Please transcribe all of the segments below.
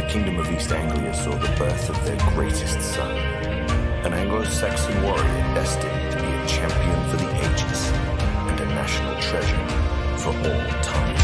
the kingdom of East Anglia saw the birth of their greatest son, an Anglo-Saxon warrior destined to be a champion for the ages and a national treasure for all time.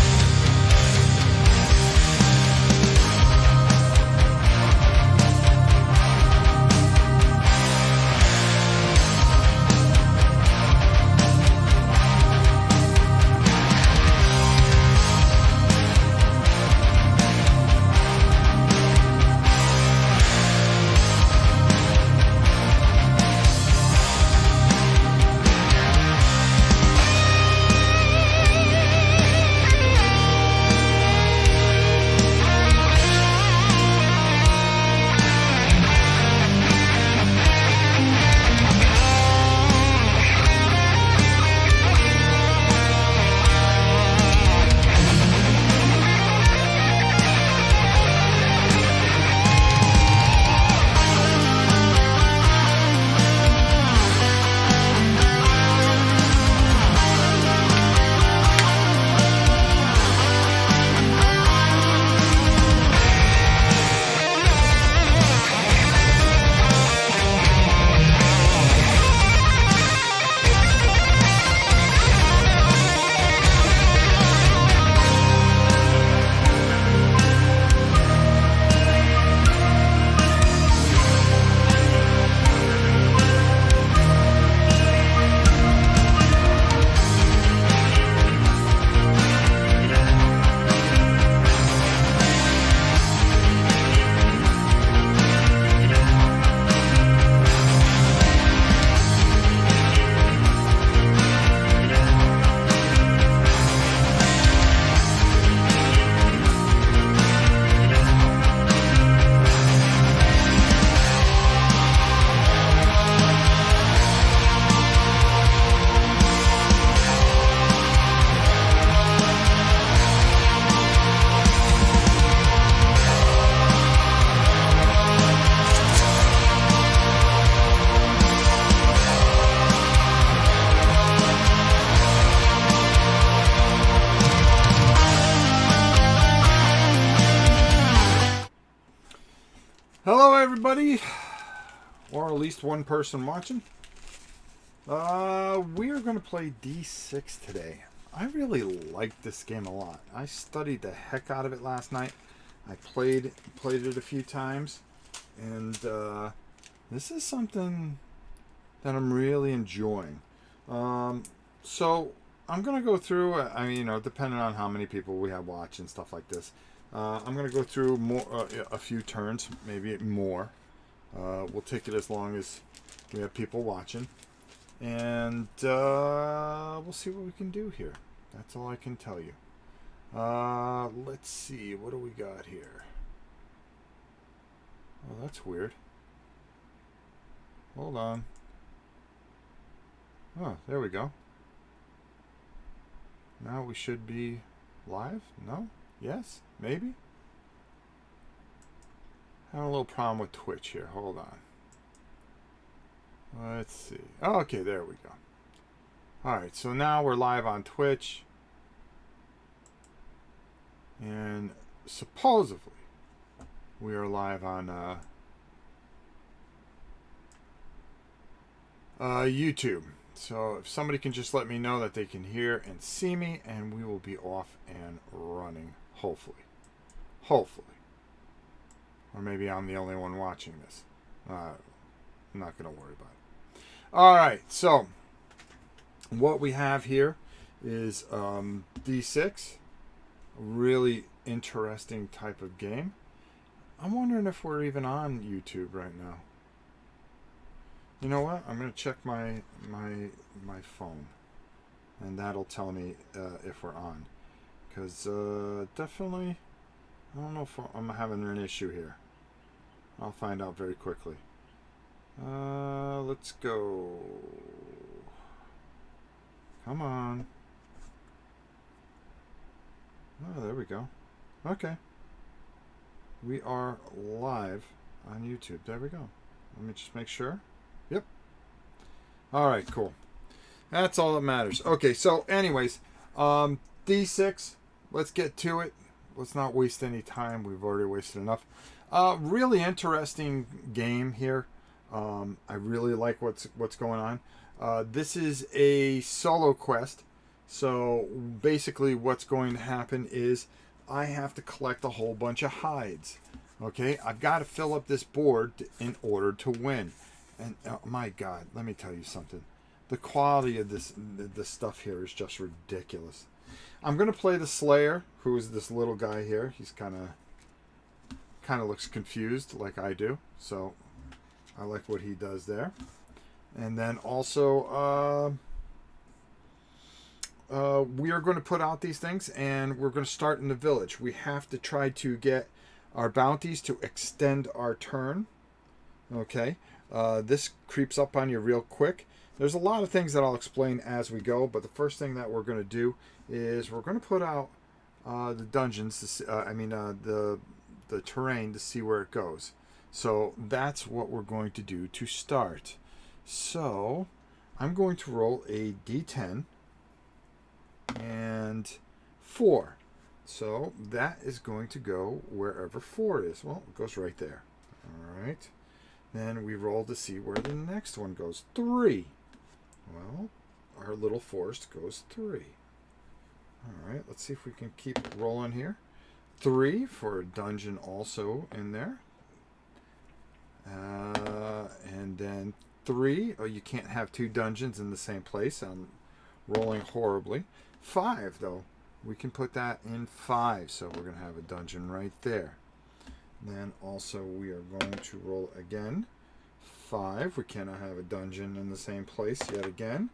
Hello everybody, or at least one person watching. We are going to play D6 today. I really like this game a lot. I studied the heck out of it last night. I played it a few times, and this is something that I'm really enjoying. So I'm going to go through, depending on how many people we have watching, stuff like this. I'm going to go through a few turns, maybe more. We'll take it as long as we have people watching. And we'll see what we can do here. That's all I can tell you. Let's see. What do we got here? Oh, that's weird. Hold on. Oh, there we go. Now we should be live? No? Yes? Maybe? Having a little problem with Twitch here. Hold on. Let's see. Oh, okay, there we go. Alright, so now we're live on Twitch. And supposedly we are live on YouTube. So if somebody can just let me know that they can hear and see me, and we will be off and running, hopefully. Hopefully. Or maybe I'm the only one watching this. I'm not going to worry about it. Alright, so what we have here is D6. A really interesting type of game. I'm wondering if we're even on YouTube right now. You know what? I'm going to check my phone, and that'll tell me if we're on. Because definitely, I don't know if I'm having an issue here. I'll find out very quickly. Let's go. Come on. Oh, there we go. Okay. We are live on YouTube. There we go. Let me just make sure. Yep. All right, cool. That's all that matters. Okay, so anyways, D6, let's get to it. let's not waste any time. We've already wasted enough. Really interesting game here. I really like what's going on. This is a solo quest. So basically what's going to happen is I have to collect a whole bunch of hides. Okay, I've got to fill up this board in order to win. And oh my God, let me tell you something. The quality of this stuff here is just ridiculous. I'm going to play the Slayer, who is this little guy here. He's kind of looks confused like I do. So I like what he does there. And then also we are going to put out these things, and we're going to start in the village. We have to try to get our bounties to extend our turn. Okay. This creeps up on you real quick. There's a lot of things that I'll explain as we go, but the first thing that we're going to do is we're going to put out the dungeons, the terrain to see where it goes. So that's what we're going to do to start. So I'm going to roll a d10 and 4. So that is going to go wherever 4 is. Well, it goes right there. All right. Then we roll to see where the next one goes. 3. Well, our little forest goes 3. All right, let's see if we can keep rolling here. 3 for a dungeon also in there. And then 3. Oh, you can't have 2 dungeons in the same place. I'm rolling horribly. 5, though. We can put that in 5. So we're going to have a dungeon right there. Then also we are going to roll again. 5. We cannot have a dungeon in the same place yet again.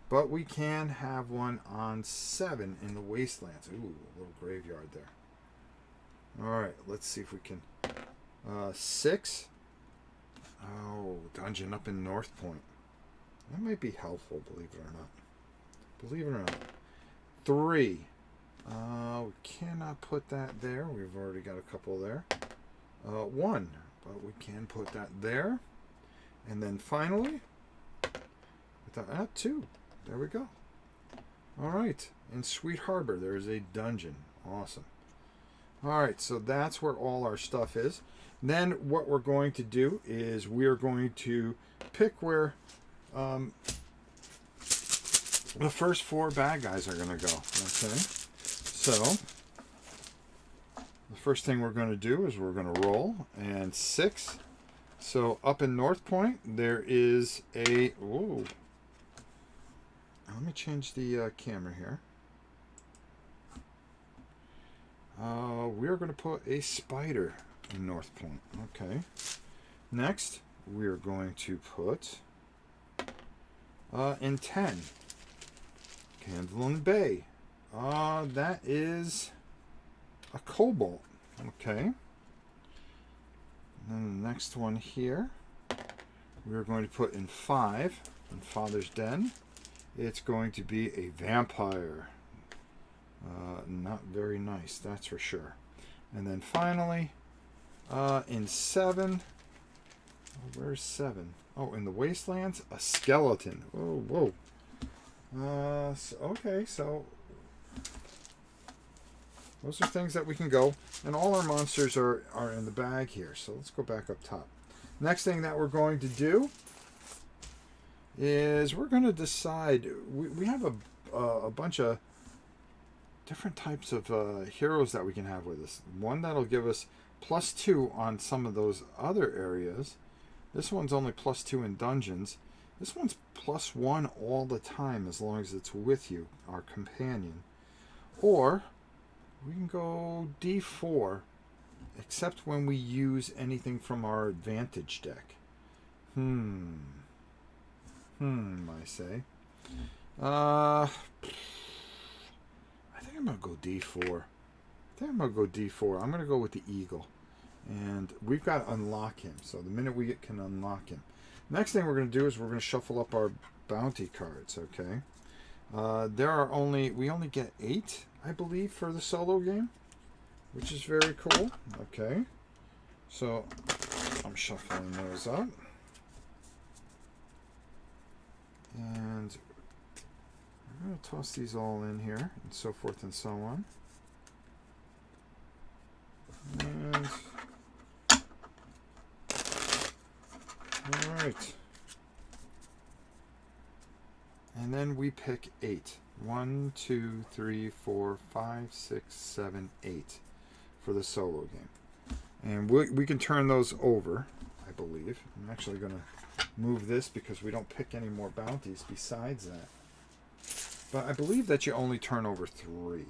But we can have one on 7 in the wastelands. Ooh, a little graveyard there. Alright, let's see if we can. 6. Oh, dungeon up in North Point. That might be helpful, believe it or not. Believe it or not. 3. We cannot put that there. We've already got a couple there. 1. But we can put that there. And then finally, 2. There we go. All right. In Sweet Harbor, there is a dungeon. Awesome. All right. So that's where all our stuff is. Then what we're going to do is we are going to pick where the first 4 bad guys are going to go. Okay. So the first thing we're going to do is we're going to roll, and 6. So up in North Point, there is a... Ooh. Let me change the camera here. We are going to put a spider in North Point. Okay. Next, we are going to put in 10. Candlein Bay. That is a cobalt. Okay. And then the next one here, we're going to put in 5, in Father's Den. It's going to be a vampire. Not very nice, that's for sure. And then finally, in 7, where's 7? Oh, in the Wastelands, a skeleton. Whoa, whoa. Okay, so those are things that we can go. And all our monsters are in the bag here. So let's go back up top. Next thing that we're going to do is we're going to decide. We have a bunch of different types of heroes that we can have with us. One that'll give us +2 on some of those other areas. This one's only +2 in dungeons. This one's +1 all the time as long as it's with you, our companion. Or we can go D4, except when we use anything from our advantage deck. I say. I think I'm going to go D4. I'm going to go with the eagle. And we've got to unlock him. So the minute we can unlock him. Next thing we're going to do is we're going to shuffle up our bounty cards, okay? We only get 8, I believe, for the solo game, which is very cool. Okay. So I'm shuffling those up. And I'm going to toss these all in here, and so forth and so on. right. And then we pick 8. 1, 2, 3, 4, 5, 6, 7, 8 for the solo game. And we can turn those over, I believe. I'm actually going to move this because we don't pick any more bounties besides that. But I believe that you only turn over 3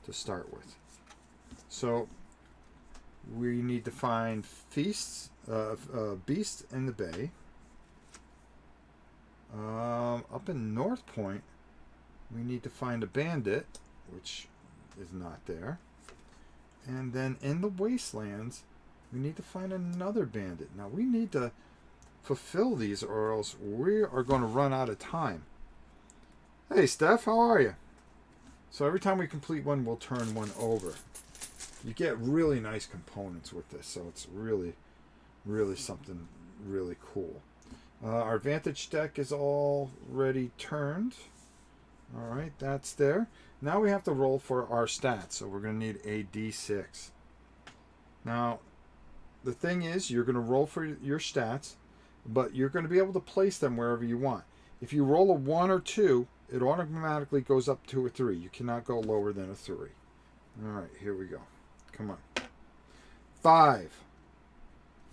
to start with. So we need to find beasts in the bay. Up in North Point, we need to find a bandit, which is not there. And then in the wastelands, we need to find another bandit. Now we need to fulfill these or else we are going to run out of time. Hey Steph, how are you? So every time we complete one, we'll turn one over. You get really nice components with this, so it's really, really something really cool. Our Vantage deck is already turned. Alright, that's there. Now we have to roll for our stats, so we're going to need a D6. Now, the thing is, you're going to roll for your stats, but you're going to be able to place them wherever you want. If you roll a 1 or 2, it automatically goes up to a 3. You cannot go lower than a 3. Alright, here we go. Come on. 5.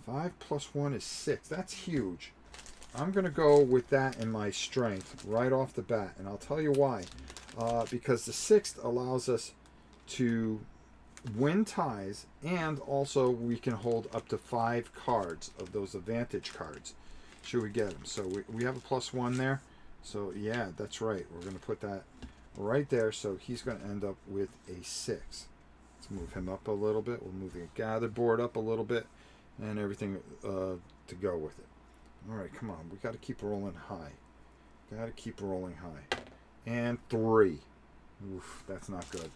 5 plus 1 is 6. That's huge. I'm going to go with that in my strength right off the bat, and I'll tell you why. Because the 6th allows us to win ties, and also we can hold up to 5 cards of those advantage cards should we get them. So we have a +1 there. So yeah, that's right. We're going to put that right there. So he's going to end up with a 6. Let's move him up a little bit. We'll move the gather board up a little bit and everything to go with it. All right, come on. We got to keep rolling high. Got to keep rolling high. And 3. Oof, that's not good.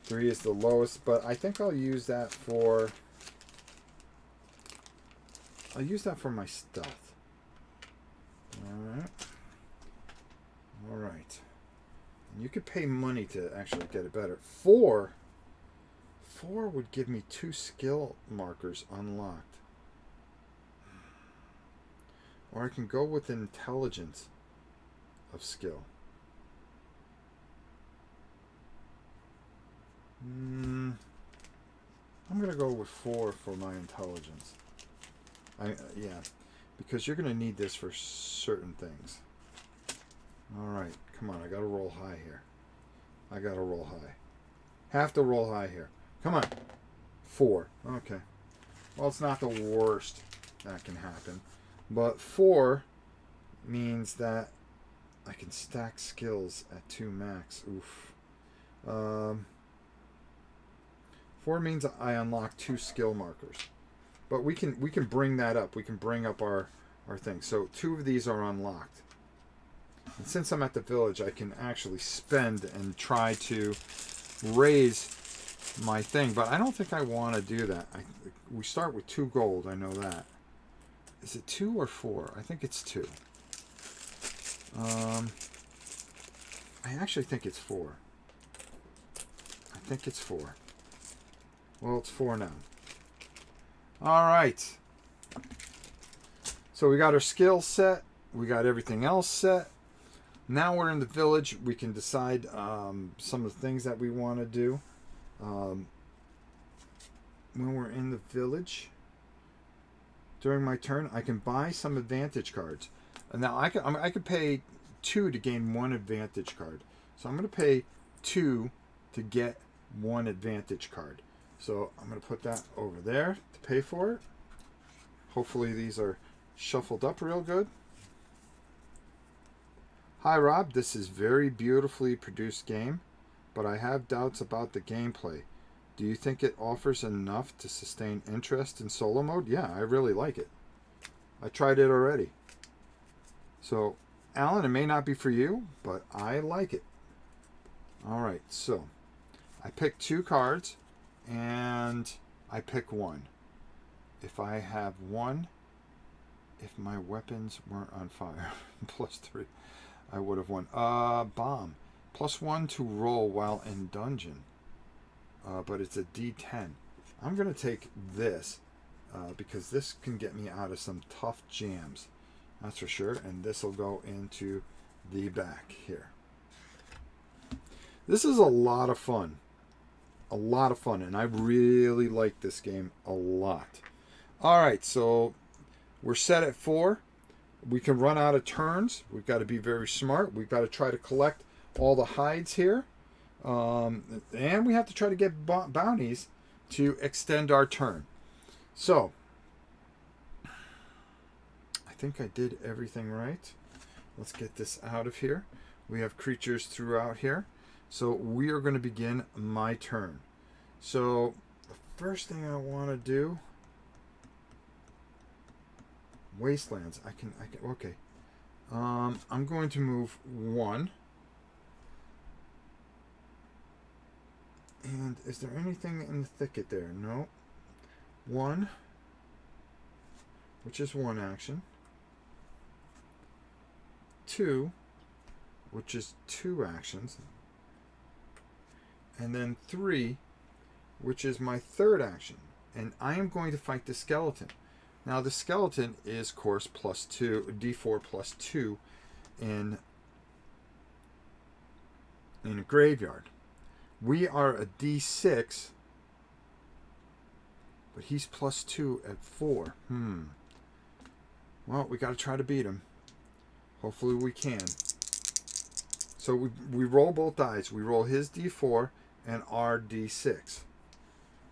3 is the lowest, but I think I'll use that for... I'll use that for my stealth. All right. All right. And you could pay money to actually get it better. 4 would give me 2 skill markers unlocked. Or I can go with intelligence of skill. I'm going to go with 4 for my intelligence. Yeah, because you're going to need this for certain things. All right, come on. I got to roll high here. I got to roll high. Have to roll high here. Come on. 4. Okay. Well, it's not the worst that can happen. But 4 means that I can stack skills at 2 max. Oof. 4 means I unlock 2 skill markers. But we can bring that up. We can bring up our thing. So 2 of these are unlocked. And since I'm at the village, I can actually spend and try to raise my thing. But I don't think I want to do that. We start with 2 gold. I know that. Is it 2 or 4? I think it's 2. I actually think it's 4. I think it's 4. Well, it's 4 now. All right. So we got our skill set. We got everything else set. Now we're in the village. We can decide some of the things that we want to do. When we're in the village, during my turn, I can buy some advantage cards. And now I could pay 2 to gain 1 advantage card. So I'm going to pay 2 to get 1 advantage card. So I'm going to put that over there to pay for it. Hopefully these are shuffled up real good. Hi Rob, this is very beautifully produced game, but I have doubts about the gameplay. Do you think it offers enough to sustain interest in solo mode? Yeah, I really like it. I tried it already. So, Alan, it may not be for you, but I like it. Alright, so I picked 2 cards and I pick 1. If I have 1, if my weapons weren't on fire, +3, I would have won. Bomb. +1 to roll while in dungeon. But it's a D10. I'm going to take this. because this can get me out of some tough jams. That's for sure. And this will go into the back here. This is a lot of fun. A lot of fun. And I really like this game a lot. All right, so we're set at 4. We can run out of turns. We've got to be very smart. We've got to try to collect all the hides here. And we have to try to get bounties to extend our turn. So, I think I did everything right. Let's get this out of here. We have creatures throughout here. So we are going to begin my turn. So the first thing I want to do, wastelands. I can okay. I'm going to move 1. And is there anything in the thicket there? No. 1, which is 1 action. 2, which is 2 actions. And then 3, which is my 3rd action. And I am going to fight the skeleton. Now the skeleton is, of course, +2, d4 +2 in a graveyard. We are a d6, but he's +2 at 4. Well, we got to try to beat him. Hopefully we can. So we roll both dice. We roll his d4 and our d6.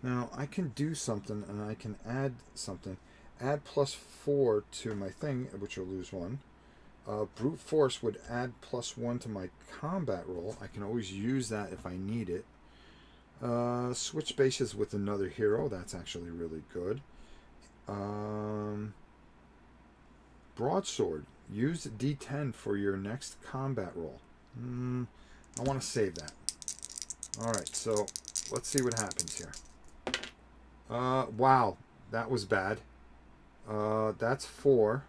Now I can do something, and I can add something. Add +4 to my thing, which will lose 1. Brute force would add +1 to my combat roll. I can always use that if I need it. Switch spaces with another hero. That's actually really good. Broadsword. Use D10 for your next combat roll. I want to save that. Alright, so let's see what happens here. Wow, that was bad. That's 4.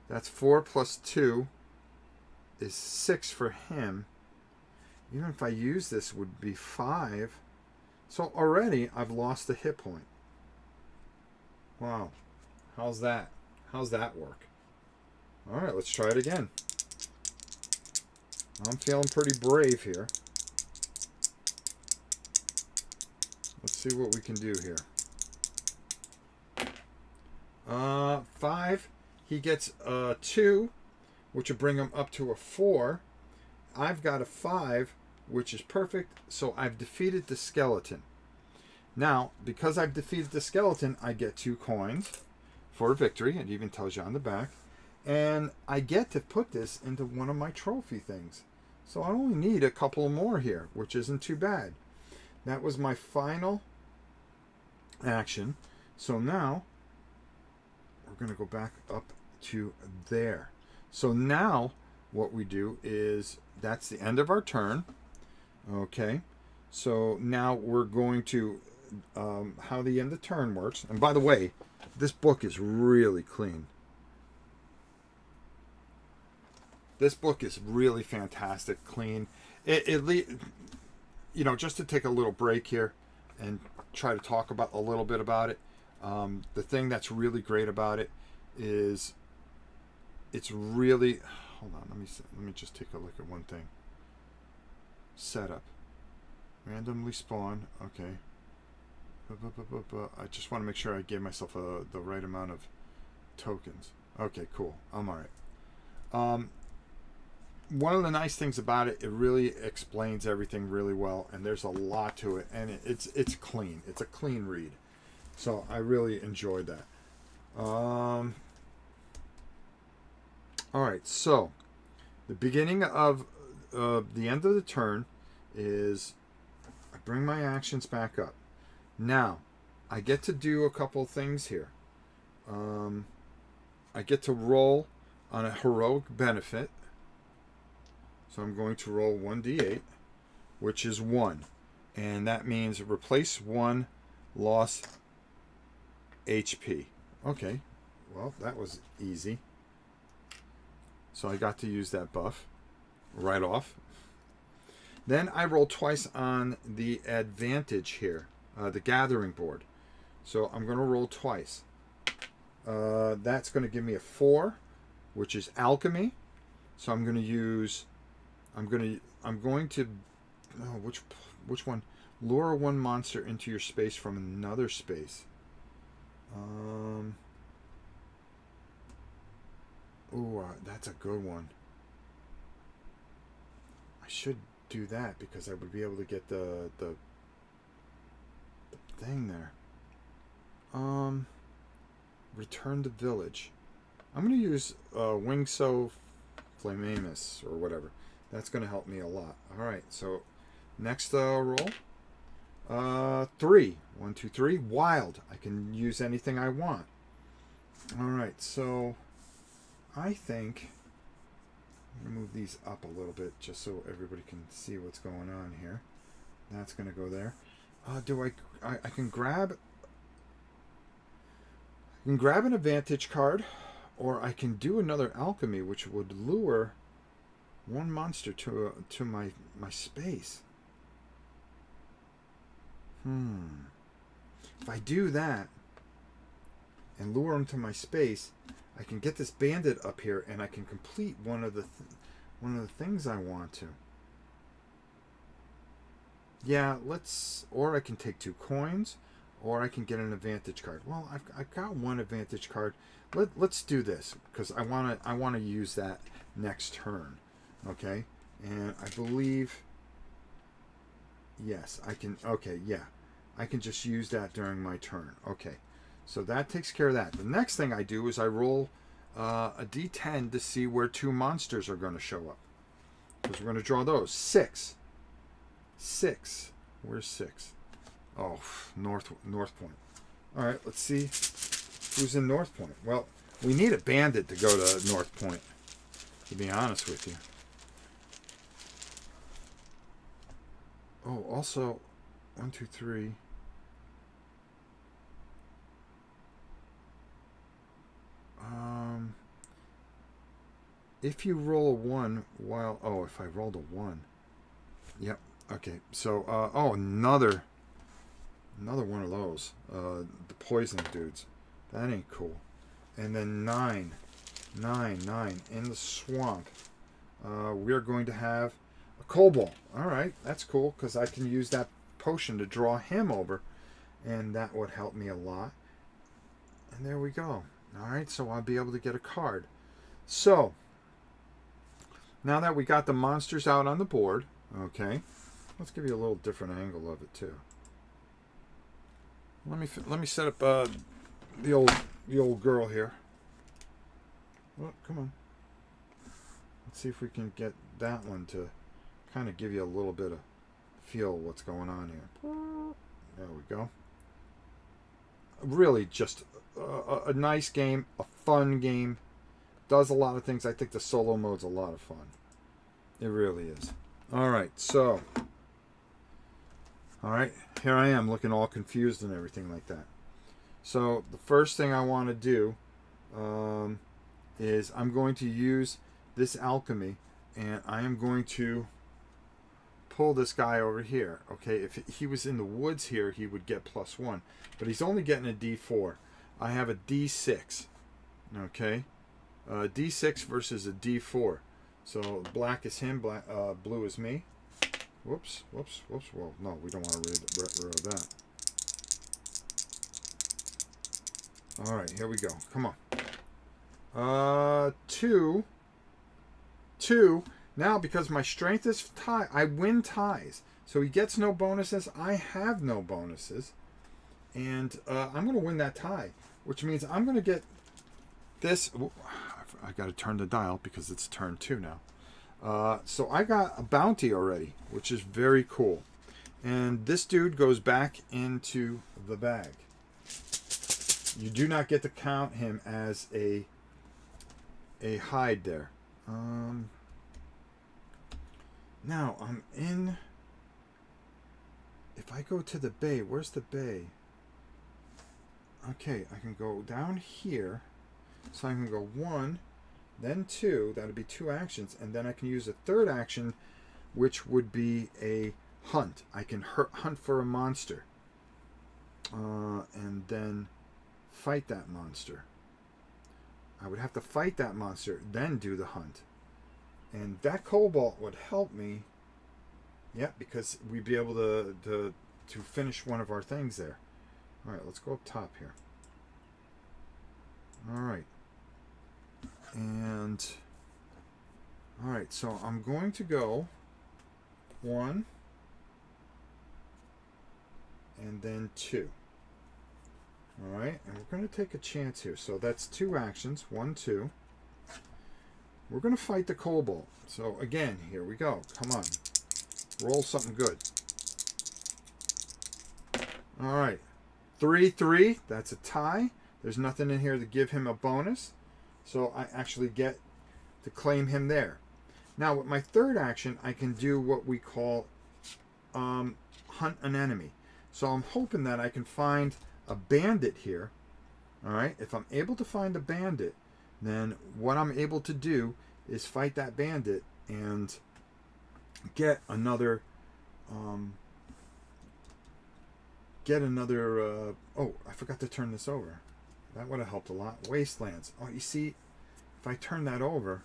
That's 4 + 2 is 6 for him. Even if I use this, would be 5. So already I've lost a hit point. Wow. How's that? How's that work? All right, let's try it again. I'm feeling pretty brave here. Let's see what we can do here. 5. He gets 2, which will bring him up to a 4. I've got a 5, which is perfect. So I've defeated the skeleton. Now, because I've defeated the skeleton, I get 2 coins for victory. It even tells you on the back. And I get to put this into one of my trophy things. So I only need a couple more here, which isn't too bad. That was my final action. So now we're going to go back up to there. So now what we do is, that's the end of our turn. Okay. So now we're going to, how the end of the turn works. And by the way, this book is really clean. This book is really fantastic, clean. You know, just to take a little break here and try to talk about a little bit about it. The thing that's really great about it is it's really, hold on, let me just take a look at one thing. Setup. Randomly spawn. Okay. I just want to make sure I gave myself the right amount of tokens. Okay, cool. I'm all right. One of the nice things about it, it really explains everything really well, and there's a lot to it, and it's clean. It's a clean read. So I really enjoyed that. All right, so the beginning of the end of the turn is I bring my actions back up. Now, I get to do a couple things here. I get to roll on a heroic benefit. So I'm going to roll 1d8, which is 1. And that means replace 1 loss HP. Okay, well, that was easy. So I got to use that buff right off. Then I roll twice on the advantage here. the gathering board. So I'm going to roll twice. That's going to give me a 4, which is alchemy. So I'm going to use. I'm going to. Oh, which one? Lure one monster into your space from another space. That's a good one. I should do that because I would be able to get the thing there. Return to village. I'm going to use Wingso Flamamus or whatever. That's going to help me a lot. All right, so next roll. 3. 1, 2, 3. Wild. I can use anything I want. All right, so I think I'm going to move these up a little bit just so everybody can see what's going on here. That's going to go there. I can grab an advantage card, or I can do another alchemy, which would lure one monster to my space. If I do that and lure him to my space, I can get this bandit up here, and I can complete one of the things I want to. Yeah, or I can take 2 coins, or I can get an advantage card. Well, I've got one advantage card. Let's do this because I want to use that next turn. Okay, and I believe. Yes, I can. Okay, yeah, I can just use that during my turn. Okay, so that takes care of that. The next thing I do is I roll a d10 to see where 2 monsters are going to show up. Because we're going to draw those. 6. 6. Where's 6? Oh, North Point. All right, let's see who's in North Point. Well, we need a bandit to go to North Point, to be honest with you. Oh, also, 1, 2, 3. If you roll a 1 if I rolled a 1. Yep. Okay. So, another one of those. The poison dudes. That ain't cool. And then 9 in the swamp. We're going to have a kobold. All right, that's cool because I can use that potion to draw him over, and that would help me a lot. And there we go. All right, so I'll be able to get a card. So now that we got the monsters out on the board, okay, let's give you a little different angle of it too. Let me set up the old girl here. Oh, come on. Let's see if we can get that one to kind of give you a little bit of feel what's going on here. There we go. Really just a nice game, a fun game. Does a lot of things. I think the solo mode's a lot of fun. It really is. All right, so. All right, here I am looking all confused and everything like that. So the first thing I want to do is I'm going to use this alchemy, and I am going to pull this guy over here. Okay, if he was in the woods here, he would get +1, but he's only getting a D4. I have a D6. Okay, D6 versus a D4. So black is him, blue is me. Whoops. Well, no, we don't want to read that. All right, here we go. Come on. 2. Now, because my strength is tie, I win ties. So he gets no bonuses. I have no bonuses. And I'm going to win that tie, which means I'm going to get this. I got to turn the dial because it's turn 2 now. So I got a bounty already, which is very cool. And this dude goes back into the bag. You do not get to count him as a hide there. Now I'm in. If I go to the bay, where's the bay? Okay, I can go down here. So I can go 1, then 2. That'd be 2 actions, and then I can use a third action, which would be a hunt. I can hunt for a monster. and then fight that monster. I would have to fight that monster, then do the hunt. And that cobalt would help me. Yeah, because we'd be able to finish one of our things there. All right, let's go up top here. All right. And, all right, so I'm going to go 1 and then 2. All right, and we're going to take a chance here. So that's 2 actions, 1, 2. We're going to fight the kobold. So again, here we go. Come on. Roll something good. All right. 3, 3. That's a tie. There's nothing in here to give him a bonus. So I actually get to claim him there. Now with my third action, I can do what we call hunt an enemy. So I'm hoping that I can find a bandit here. All right. If I'm able to find a bandit, then what I'm able to do is fight that bandit and get another oh, I forgot to turn this over. That would have helped a lot. Wastelands. Oh, you see, if I turn that over,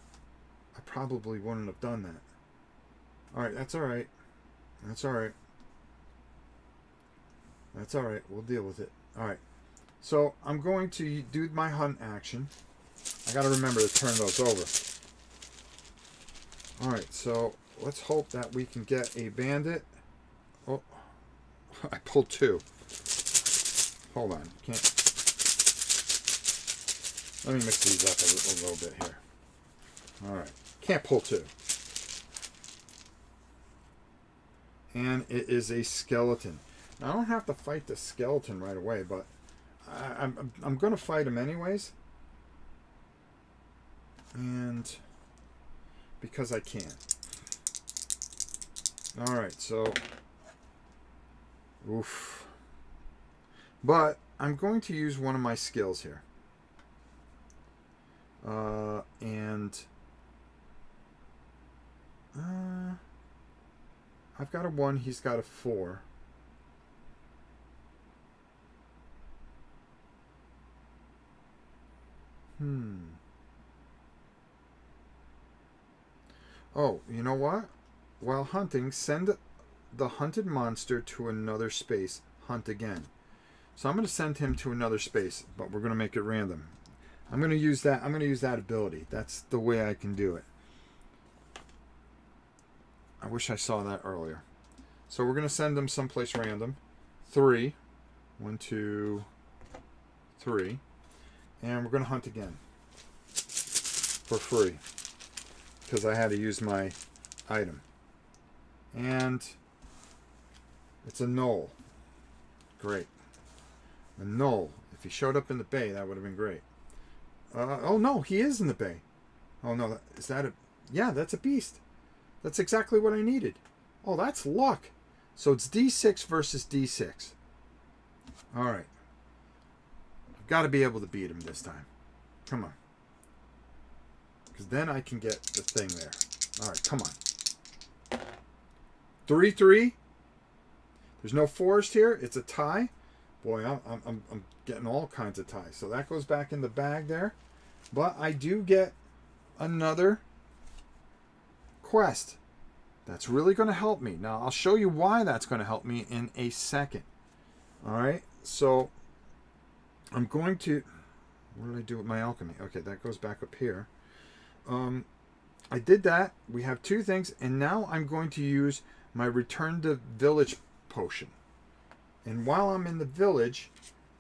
I probably wouldn't have done that. All right, that's all right. That's all right. That's all right. We'll deal with it. All right. So I'm going to do my hunt action. I got to remember to turn those over. All right. So let's hope that we can get a bandit. Oh, I pulled 2. Hold on. Can't. Let me mix these up a little bit here. All right. Can't pull 2. And it is a skeleton. Now, I don't have to fight the skeleton right away, but I'm going to fight him anyways. And because I can. All right, so oof. But I'm going to use one of my skills here. I've got a 1, he's got a 4. Oh, you know what? While hunting, send the hunted monster to another space. Hunt again. So I'm going to send him to another space, but we're going to make it random. I'm going to use that. I'm going to use that ability. That's the way I can do it. I wish I saw that earlier. So we're going to send him someplace random. 3. 1, 2, 3. And we're going to hunt again. For free. Because I had to use my item. And it's a knoll. Great. A knoll. If he showed up in the bay, that would have been great. Oh no, he is in the bay. Oh no, is that a... Yeah, that's a beast. That's exactly what I needed. Oh, that's luck. So it's D6 versus D6. Alright. I've got to be able to beat him this time. Come on. Because then I can get the thing there. Alright, come on. 3, 3. There's no forest here. It's a tie. Boy, I'm getting all kinds of ties. So that goes back in the bag there. But I do get another quest. That's really going to help me. Now, I'll show you why that's going to help me in a second. Alright, so I'm going to... What did I do with my alchemy? Okay, that goes back up here. I did that. We have 2 things. And now I'm going to use my Return to Village potion. And while I'm in the village,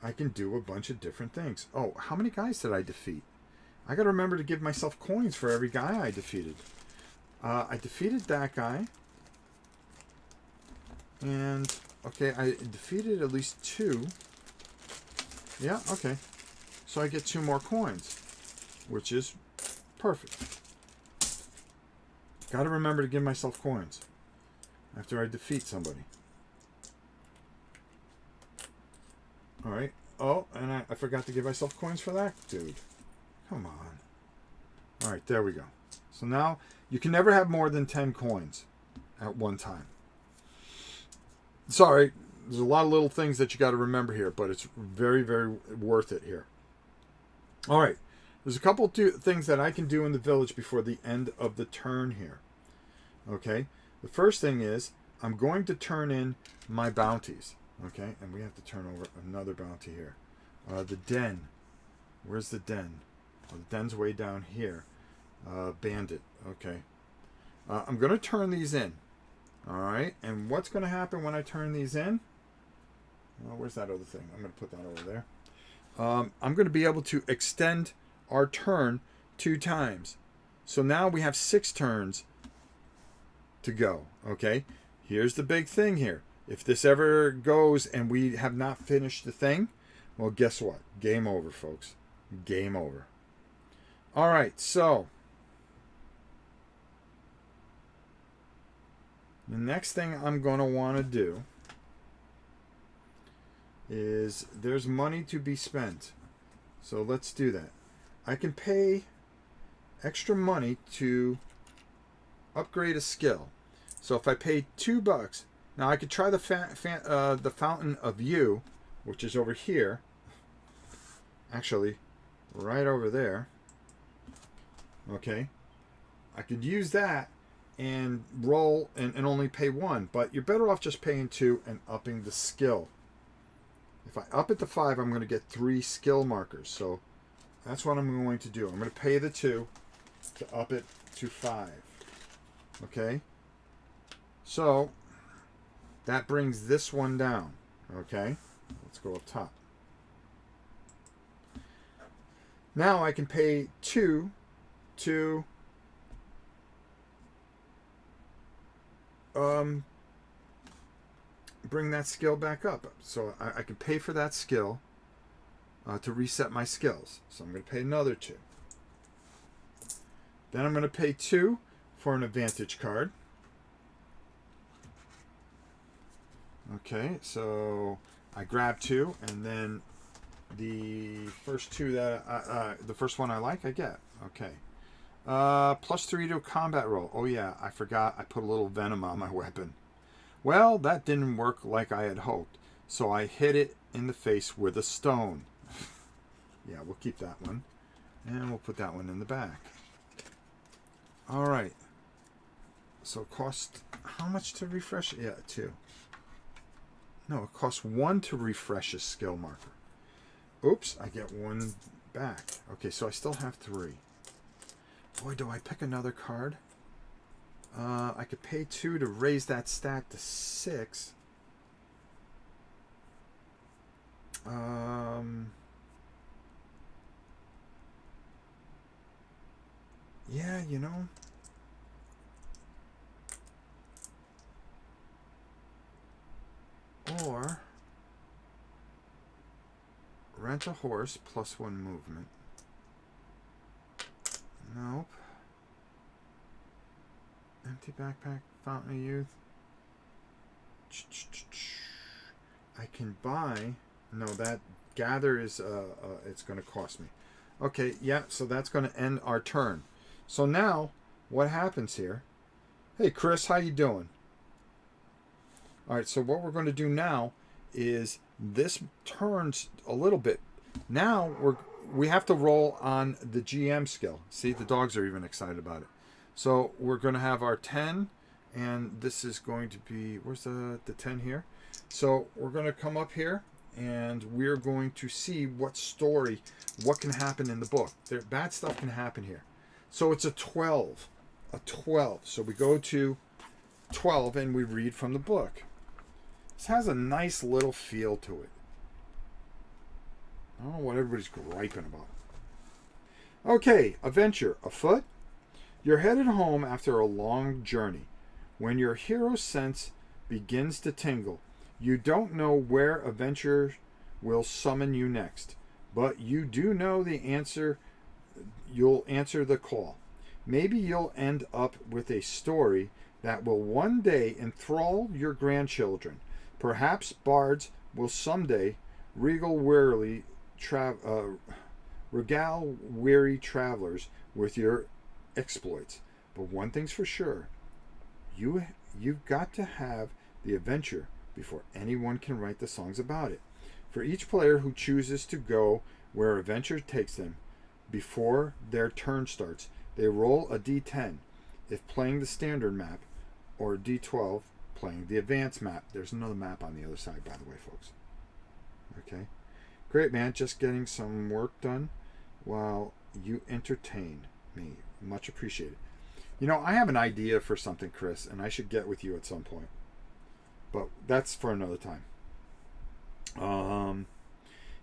I can do a bunch of different things. Oh, how many guys did I defeat? I got to remember to give myself coins for every guy I defeated. I defeated that guy. And, okay, I defeated at least 2. Yeah, okay. So I get 2 more coins, which is perfect. Got to remember to give myself coins after I defeat somebody. Alright. Oh, and I forgot to give myself coins for that dude. Come on. Alright, there we go. So now, you can never have more than 10 coins at one time. Sorry, There's a lot of little things that you got to remember here, but it's very, very worth it here. All right. There's a couple of things that I can do in the village before the end of the turn here. Okay. The first thing is I'm going to turn in my bounties. Okay. And we have to turn over another bounty here. The den. Where's the den? Well, the den's way down here. Bandit. Okay. I'm going to turn these in. All right. And what's going to happen when I turn these in? Well, where's that other thing? I'm going to put that over there. I'm going to be able to extend our turn 2 times. So now we have 6 turns to go. Okay. Here's the big thing here. If this ever goes and we have not finished the thing, well, guess what? Game over, folks. Game over. All right. So the next thing I'm going to want to do is there's money to be spent. So let's do that. I can pay extra money to upgrade a skill. So if I pay $2, now I could try the Fountain of You, which is over here. Actually, right over there. Okay. I could use that and roll and only pay 1, but you're better off just paying 2 and upping the skill. If I up it to 5, I'm going to get 3 skill markers. So that's what I'm going to do. I'm going to pay the 2 to up it to 5. Okay? So that brings this one down. Okay? Let's go up top. Now I can pay 2 to bring that skill back up. So I can pay for that skill to reset my skills. So I'm going to pay another 2. Then I'm going to pay 2 for an advantage card. Okay, so I grab 2, and then the first 2 that the first one I like, I get. Okay. +3 to a combat roll. Oh yeah, I forgot I put a little venom on my weapon. Well, that didn't work like I had hoped, so I hit it in the face with a stone. Yeah, we'll keep that one, and we'll put that one in the back. All right. So it costs how much to refresh? Yeah, 2. No, it costs 1 to refresh a skill marker. Oops, I get 1 back. Okay, so I still have 3. Boy, do I pick another card. I could pay 2 to raise that stat to 6. Yeah, you know. Or rent a horse +1 movement. Nope. Empty backpack, Fountain of Youth. I can buy. No, that gather is it's going to cost me. Okay, yeah, so that's going to end our turn. So now, what happens here? Hey, Chris, how you doing? All right, so what we're going to do now is this turns a little bit. Now we have to roll on the GM skill. See, the dogs are even excited about it. So we're going to have our 10, and this is going to be, where's the 10 here? So we're going to come up here, and we're going to see what story, what can happen in the book. Bad stuff can happen here. So it's a 12. A 12. So we go to 12, and we read from the book. This has a nice little feel to it. I don't know what everybody's griping about. Okay, adventure afoot. You're headed home after a long journey. When your hero sense begins to tingle, you don't know where adventure will summon you next, but you do know the answer. You'll answer the call. Maybe you'll end up with a story that will one day enthrall your grandchildren. Perhaps bards will someday regale weary travelers with your exploits. But one thing's for sure, you've got to have the adventure before anyone can write the songs about it. For each player who chooses to go where adventure takes them, before their turn starts, they roll a d10 if playing the standard map, or a d12 playing the advanced map. There's another map on the other side, by the way, folks. Okay. Great, man. Just getting some work done while you entertain me. Much appreciated. You know, I have an idea for something, Chris, and I should get with you at some point. But that's for another time.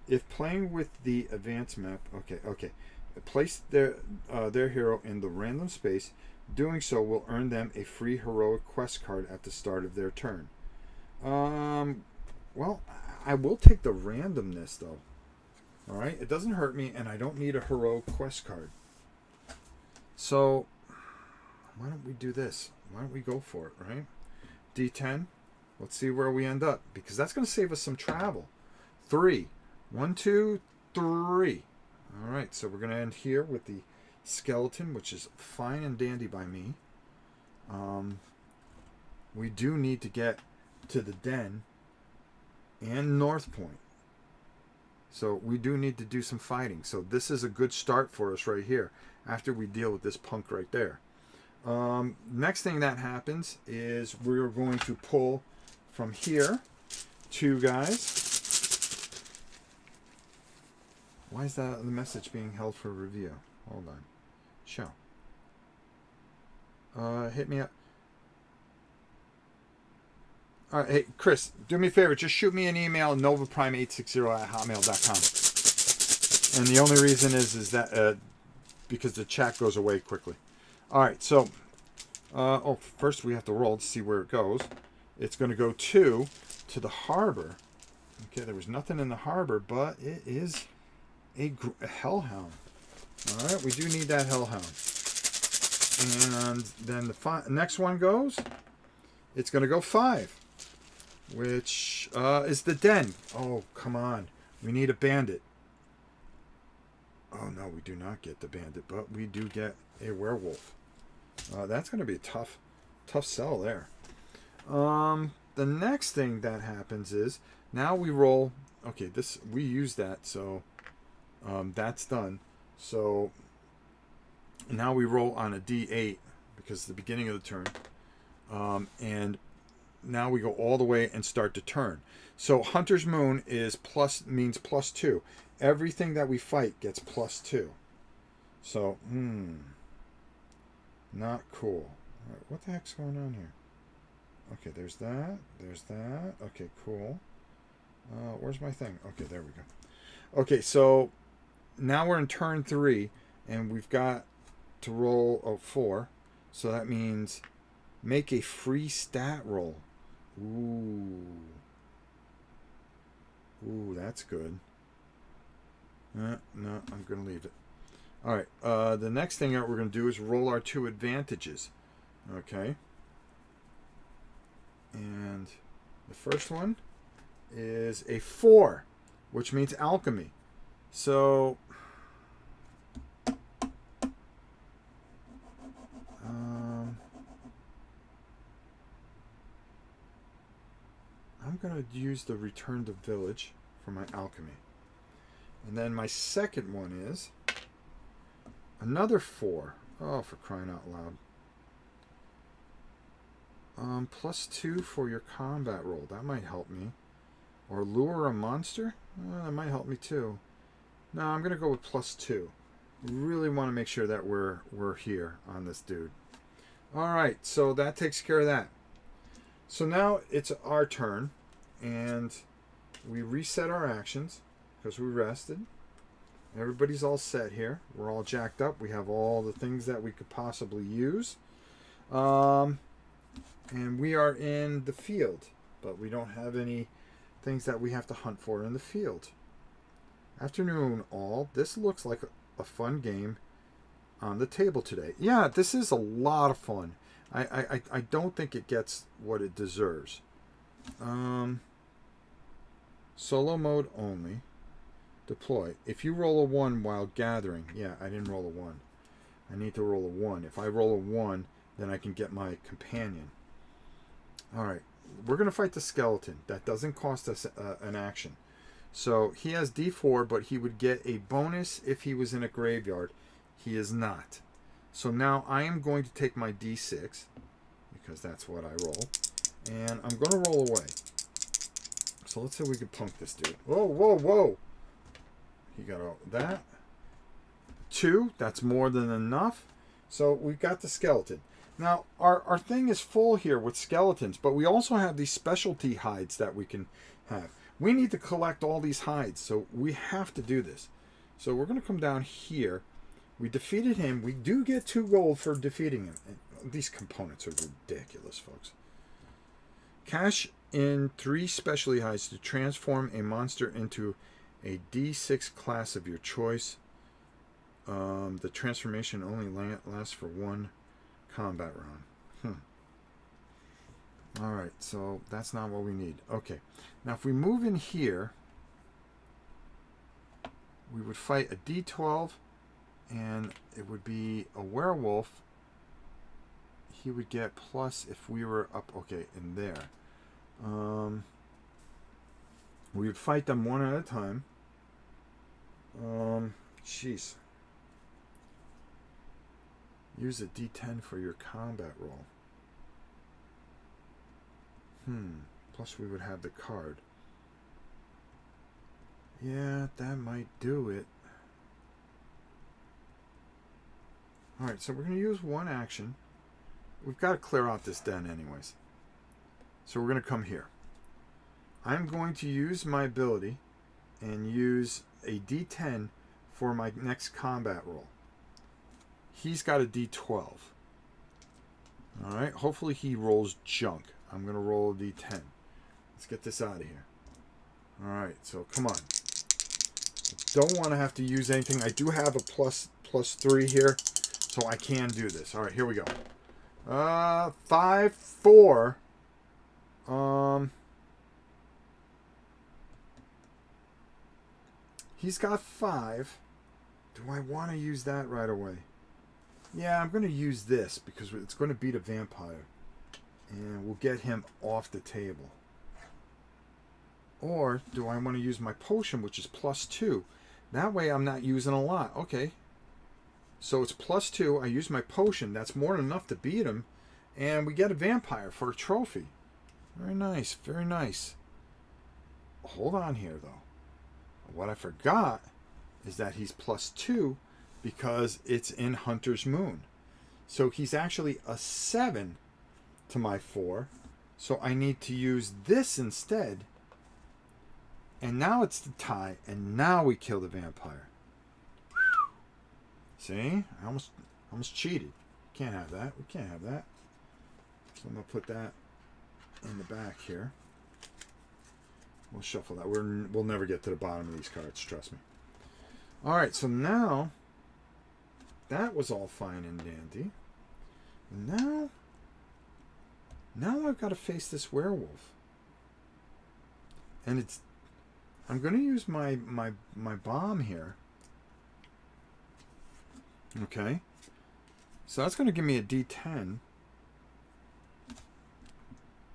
If playing with the advanced map, okay. Place their hero in the random space. Doing so will earn them a free heroic quest card at the start of their turn. Well, I will take the randomness, though. All right? It doesn't hurt me, and I don't need a heroic quest card. So, why don't we do this? Why don't we go for it, right? D10. Let's see where we end up, because that's going to save us some travel. 3. 1, 2, 3. All right, so we're going to end here with the skeleton, which is fine and dandy by me. We do need to get to the den and North Point. So we do need to do some fighting. So this is a good start for us right here after we deal with this punk right there. Next thing that happens is we're going to pull from here 2 guys. Why is that the message being held for review? Hold on. Show. Hit me up. All right, hey, Chris, do me a favor. Just shoot me an email, novaprime860@hotmail.com. And the only reason is that because the chat goes away quickly. All right, so first we have to roll to see where it goes. It's going to go to the harbor. Okay, there was nothing in the harbor, but it is a hellhound. All right, we do need that hellhound. And then the next one goes, it's going to go 5, which is the den. Oh, come on. We need a bandit. Oh, no, we do not get the bandit, but we do get a werewolf. That's going to be a tough sell there. The next thing that happens is now we roll. Okay, we use that, so that's done. So now we roll on a D8 because it's the beginning of the turn. And now we go all the way and start to turn. So Hunter's Moon means +2. Everything that we fight gets +2. So, not cool. All right, what the heck's going on here? Okay, there's that. There's that. Okay, cool. Where's my thing? Okay, there we go. Okay, so now we're in turn 3, and we've got to roll 4. So that means make a free stat roll. Ooh, that's good. No, I'm going to leave it. All right, the next thing that we're going to do is roll our 2 advantages. Okay. And the first one is a 4, which means alchemy. So I'm going to use the return to village for my alchemy. And then my second one is another 4. Oh, for crying out loud. +2 for your combat roll. That might help me. Or lure a monster? That might help me too. No, I'm going to go with +2. Really want to make sure that we're here on this dude. Alright, so that takes care of that. So now it's our turn. And we reset our actions because we rested. Everybody's all set here. We're all jacked up. We have all the things that we could possibly use. And we are in the field, but we don't have any things that we have to hunt for in the field. Afternoon all. This looks like a fun game on the table today. Yeah, this is a lot of fun. I don't think it gets what it deserves. Solo mode only. Deploy. If you roll a 1 while gathering. Yeah, I didn't roll a 1. I need to roll a 1. If I roll a 1, then I can get my companion. Alright, we're going to fight the skeleton. That doesn't cost us an action. So he has D4, but he would get a bonus if he was in a graveyard. He is not. So now I am going to take my D6, because that's what I roll, and I'm going to roll away. So let's say we could punk this dude. Whoa, whoa, whoa. He got that. 2, that's more than enough. So we've got the skeleton. Now, our thing is full here with skeletons, but we also have these specialty hides that we can have. We need to collect all these hides, so we have to do this. So we're going to come down here. We defeated him. We do get 2 gold for defeating him. And these components are ridiculous, folks. Cash in 3 specialty hides to transform a monster into a D6 class of your choice. The transformation only lasts for 1 combat round. Alright, so that's not what we need. Okay, now if we move in here, we would fight a D12, and it would be a werewolf. He would get plus if we were up, okay, in there. We would fight them one at a time. Jeez. Use a D10 for your combat roll. Plus we would have the card. Yeah, that might do it. Alright, so we're going to use 1 action. We've got to clear out this den anyways. So we're going to come here. I'm going to use my ability and use a D10 for my next combat roll. He's got a D12. Alright, hopefully he rolls junk. I'm going to roll a D10. Let's get this out of here. Alright, so come on. Don't want to have to use anything. I do have a plus 3 here, so I can do this. Alright, here we go. 5, 4. He's got 5. Do I want to use that right away? Yeah, I'm going to use this because it's going to beat a vampire. And we'll get him off the table. Or do I want to use my potion, which is plus 2? That way I'm not using a lot. Okay. So it's plus 2. I use my potion. That's more than enough to beat him. And we get a vampire for a trophy. Very nice. Very nice. Hold on here, though. What I forgot is that he's plus 2 because it's in Hunter's Moon. So he's actually a 7 to my 4. So I need to use this instead. And now it's the tie. And now we kill the vampire. See? I almost cheated. Can't have that. We can't have that. So I'm going to put that in the back here. We'll shuffle that. We'll never get to the bottom of these cards, trust me. Alright, so now that was all fine and dandy. Now I've got to face this werewolf. And I'm going to use my bomb here. Okay. So that's going to give me a D10.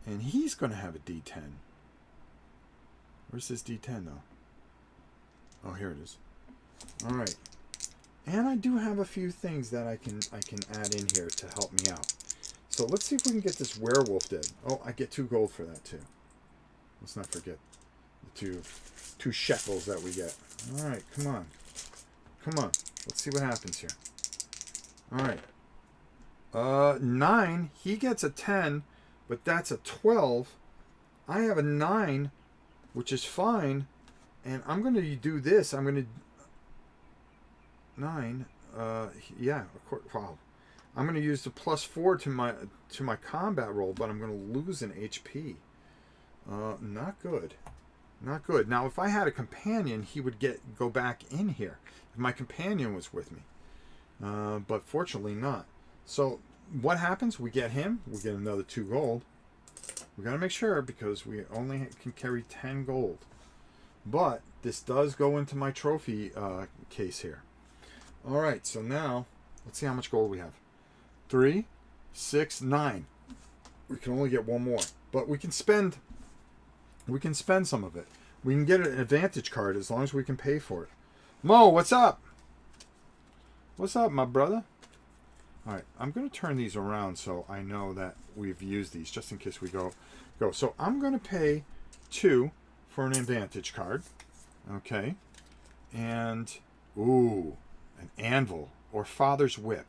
And he's going to have a D10. Where's this D10 though? Oh, here it is. All right. And I do have a few things that I can add in here to help me out. So let's see if we can get this werewolf dead. Oh, I get 2 gold for that too. Let's not forget the two shekels that we get. All right, come on. Come on. Let's see what happens here. All right. 9. He gets a 10, but that's a 12. I have a 9, which is fine. And I'm going to do this. I'm going to... 9. Yeah, of course. Wow. I'm going to use the plus 4 to my combat roll, but I'm going to lose an HP. Not good. Not good. Now, if I had a companion, he would go back in here. If my companion was with me. But fortunately not. So, what happens? We get him. We get another 2 gold. We got to make sure because we only can carry 10 gold. But this does go into my trophy case here. Alright, so now, let's see how much gold we have. 3, 6, 9. We can only get 1 more. But we can spend some of it. We can get an advantage card as long as we can pay for it. Mo, what's up? What's up, my brother? All right, I'm going to turn these around so I know that we've used these just in case we go. So I'm going to pay 2 for an advantage card. Okay. And, ooh, an anvil or Father's Whip.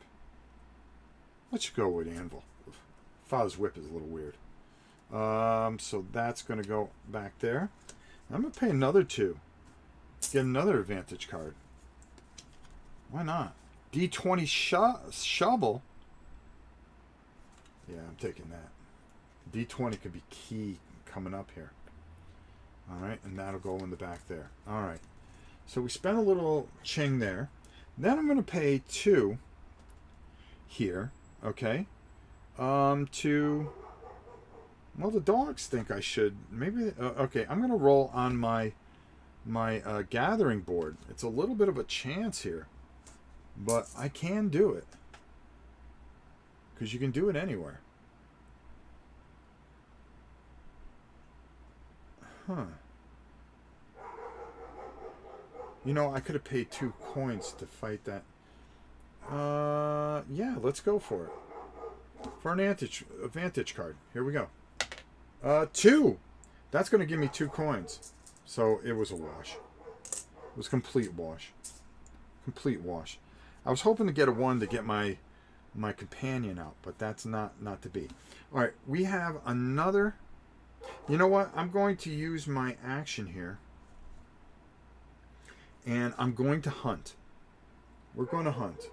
Let's go with anvil. Father's Whip is a little weird. So that's going to go back there. I'm going to pay another 2. Get another advantage card. Why not? D20 shovel. Yeah, I'm taking that. D20 could be key coming up here. All right, and that'll go in the back there. All right. So we spent a little ching there. Then I'm going to pay 2 here. Okay. To... Well, the dogs think I should. Maybe... okay, I'm going to roll on my gathering board. It's a little bit of a chance here. But I can do it. Because you can do it anywhere. Huh. You know, I could have paid 2 coins to fight that. Yeah, let's go for it. For an advantage card. Here we go. 2! That's going to give me 2 coins. So it was a wash. It was complete wash. Complete wash. I was hoping to get a 1 to get my companion out, but that's not to be. All right, we have another... You know what? I'm going to use my action here. And I'm going to hunt. We're going to hunt.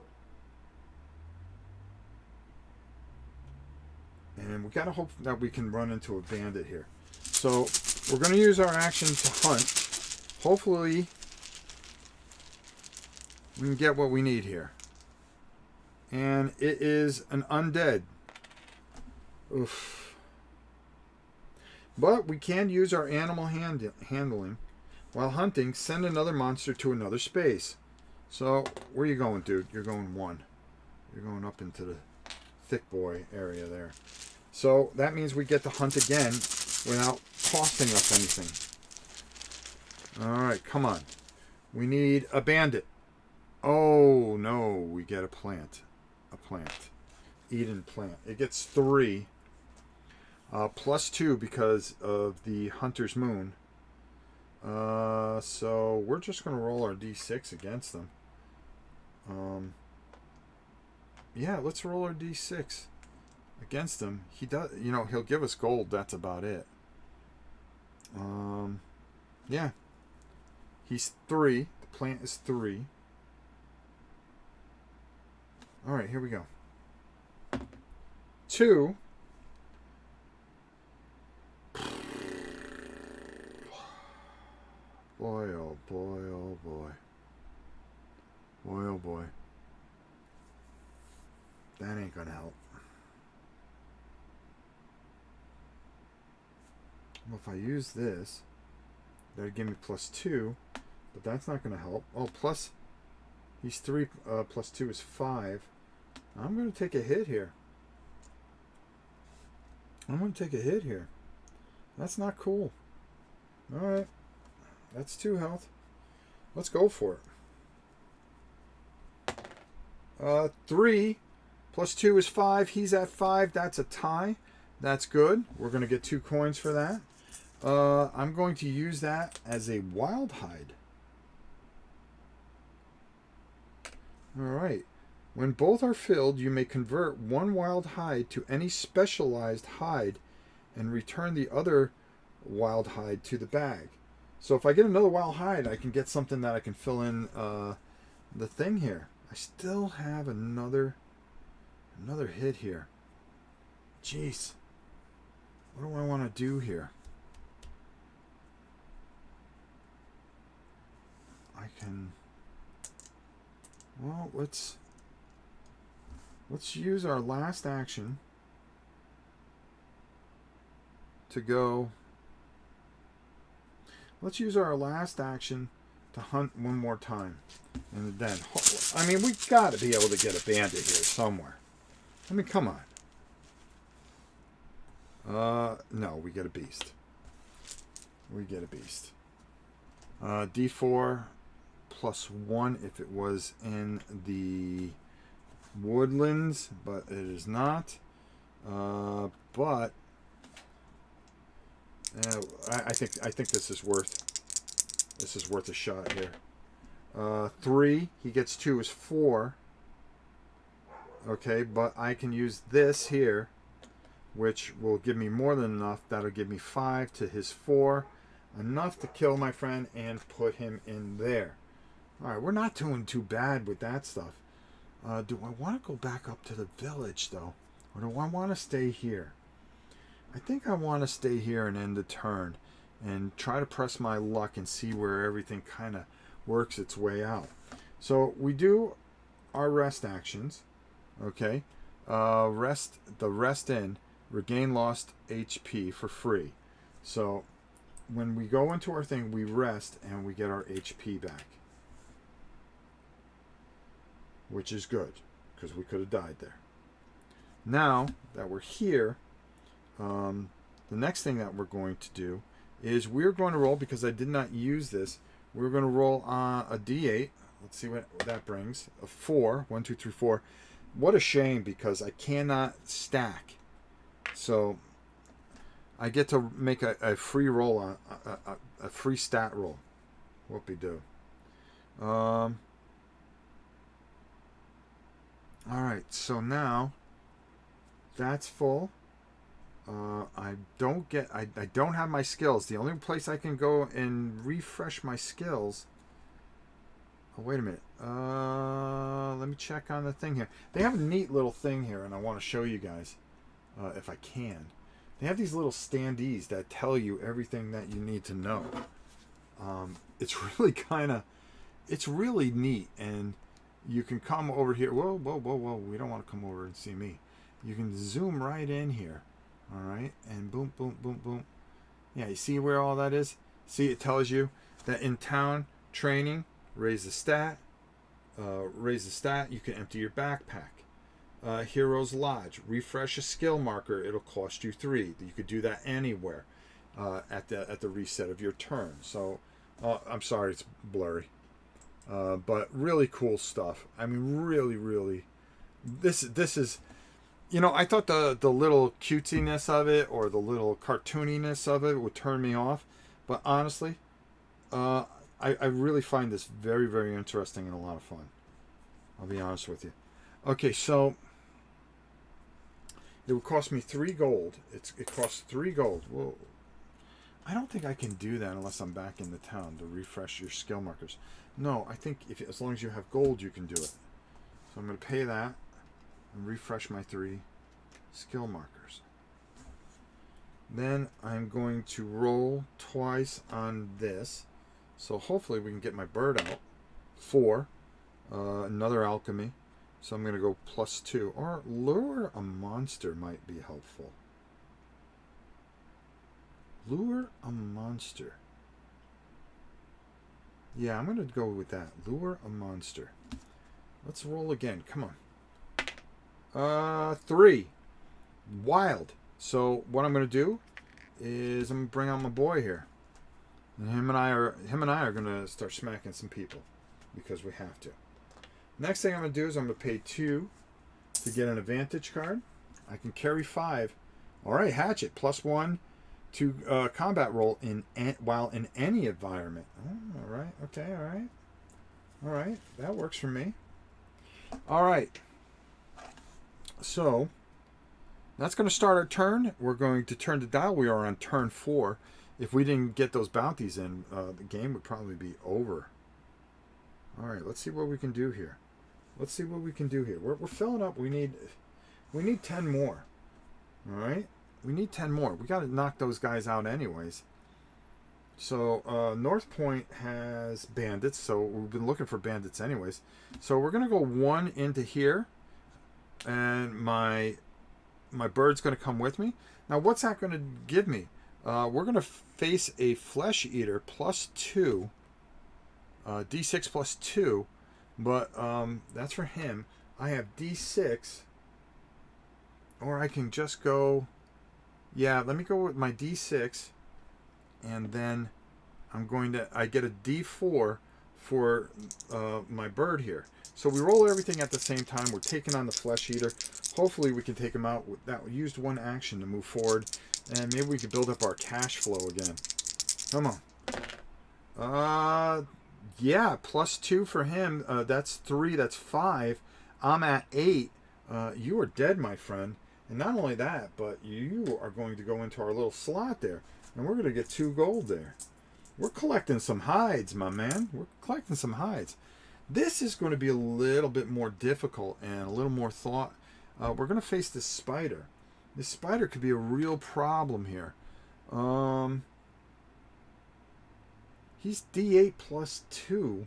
And we got to hope that we can run into a bandit here. So we're going to use our action to hunt. Hopefully we can get what we need here. And it is an undead. Oof. But we can use our animal handling. While hunting, send another monster to another space. So, where are you going, dude? You're going 1. You're going up into the thick boy area there. So, that means we get to hunt again without costing us anything. Alright, come on. We need a bandit. Oh, no. We get a plant. A plant. Eden plant. It gets 3. Plus 2 because of the Hunter's Moon. So we're just going to roll our d6 against them. Yeah, let's roll our d6 against him. He does, you know, he'll give us gold. That's about it. Yeah. He's 3. The plant is 3. All right, here we go. 2. Boy, oh boy, oh boy. Boy, oh boy. That ain't gonna help. Well, if I use this, that'd give me plus 2, but that's not gonna help. Oh, plus, he's 3, plus 2 is 5. I'm gonna take a hit here. That's not cool. Alright. That's 2 health. Let's go for it. 3 plus 2 is 5. He's at 5. That's a tie. That's good. We're going to get 2 coins for that. I'm going to use that as a wild hide. Alright. When both are filled, you may convert 1 wild hide to any specialized hide and return the other wild hide to the bag. So if I get another wild hide, I can get something that I can fill in the thing here. I still have another hit here. Jeez. What do I want to do here? I can... Well, let's use our last action to go... Let's use our last action to hunt one more time. And then, I mean, we got to be able to get a bandit here somewhere. I mean, come on. No, we get a beast. We get a beast. D4 +1 if it was in the woodlands, but it is not. But I think this is worth a shot here. 3, he gets 2 is 4. Okay, but I can use this here, which will give me more than enough. That'll give me 5 to his 4. Enough to kill my friend and put him in there. Alright, we're not doing too bad with that stuff. Do I want to go back up to the village, though? Or do I want to stay here? I think I want to stay here and end the turn. And try to press my luck and see where everything kind of works its way out. So we do our rest actions. Okay. Rest in. Regain lost HP for free. So when we go into our thing, we rest and we get our HP back. Which is good, because we could have died there. Now that we're here, the next thing that we're going to do is we're going to roll, because I did not use this, we're going to roll on a D8. Let's see what that brings. A 4. 1, 2, 3, 4. What a shame, because I cannot stack. So I get to make a free roll, on a free stat roll. Whoopie-doo. Alright, so now that's full. I don't have my skills. The only place I can go and refresh my skills. Oh, wait a minute. Let me check on the thing here. They have a neat little thing here, and I want to show you guys, if I can. They have these little standees that tell you everything that you need to know. It's really neat, and you can come over here. Whoa, whoa, whoa, whoa. We don't want to come over and see me. You can zoom right in here. All right. And boom, boom, boom, boom. Yeah, you see where all that is? See, it tells you that in town training, raise the stat. You can empty your backpack. Heroes Lodge. Refresh a skill marker. It'll cost you 3. You could do that anywhere at the reset of your turn. So, I'm sorry, it's blurry. But really cool stuff. I mean, really, really. This is, I thought the little cutesiness of it or the little cartooniness of it would turn me off. But honestly, I really find this very, very interesting and a lot of fun. I'll be honest with you. Okay, so it would cost me 3 gold. It costs 3 gold. Whoa. I don't think I can do that unless I'm back in the town to refresh your skill markers. No, I think as long as you have gold, you can do it. So I'm going to pay that and refresh my 3 skill markers. Then I'm going to roll twice on this. So hopefully we can get my bird out. 4. Another alchemy. So I'm going to go +2. Or lure a monster might be helpful. Lure a monster. Yeah, I'm going to go with that. Lure a monster. Let's roll again. Come on. 3. Wild. So what I'm going to do is I'm going to bring out my boy here. And him and I are going to start smacking some people because we have to. Next thing I'm going to do is I'm going to pay 2 to get an advantage card. I can carry 5. All right, hatchet +1 to combat roll while in any environment. Oh, all right. Okay. All right. That works for me. All right. So that's going to start our turn. We're going to turn the dial. We are on turn 4. If we didn't get those bounties in, the game would probably be over. All right. Let's see what we can do here. We're filling up. We need 10 more. All right. We need 10 more. We got to knock those guys out anyways. So, North Point has bandits. So, we've been looking for bandits anyways. So, we're going to go 1 into here. And my bird's going to come with me. Now, what's that going to give me? We're going to face a Flesh Eater +2. D6 +2. But that's for him. I have D6. Or I can just go Yeah, let me go with my D6, and then I get a D4 for my bird here. So we roll everything at the same time. We're taking on the flesh eater. Hopefully we can take him out. That used one action to move forward, and maybe we can build up our cash flow again. Come on. Yeah, +2 for him. That's 3. That's 5. I'm at 8. You are dead, my friend. And not only that, but you are going to go into our little slot there, and we're going to get 2 gold there. We're collecting some hides, my man. We're collecting some hides. This is going to be a little bit more difficult and a little more thought. We're going to face this spider. This spider could be a real problem here. He's D8 +2.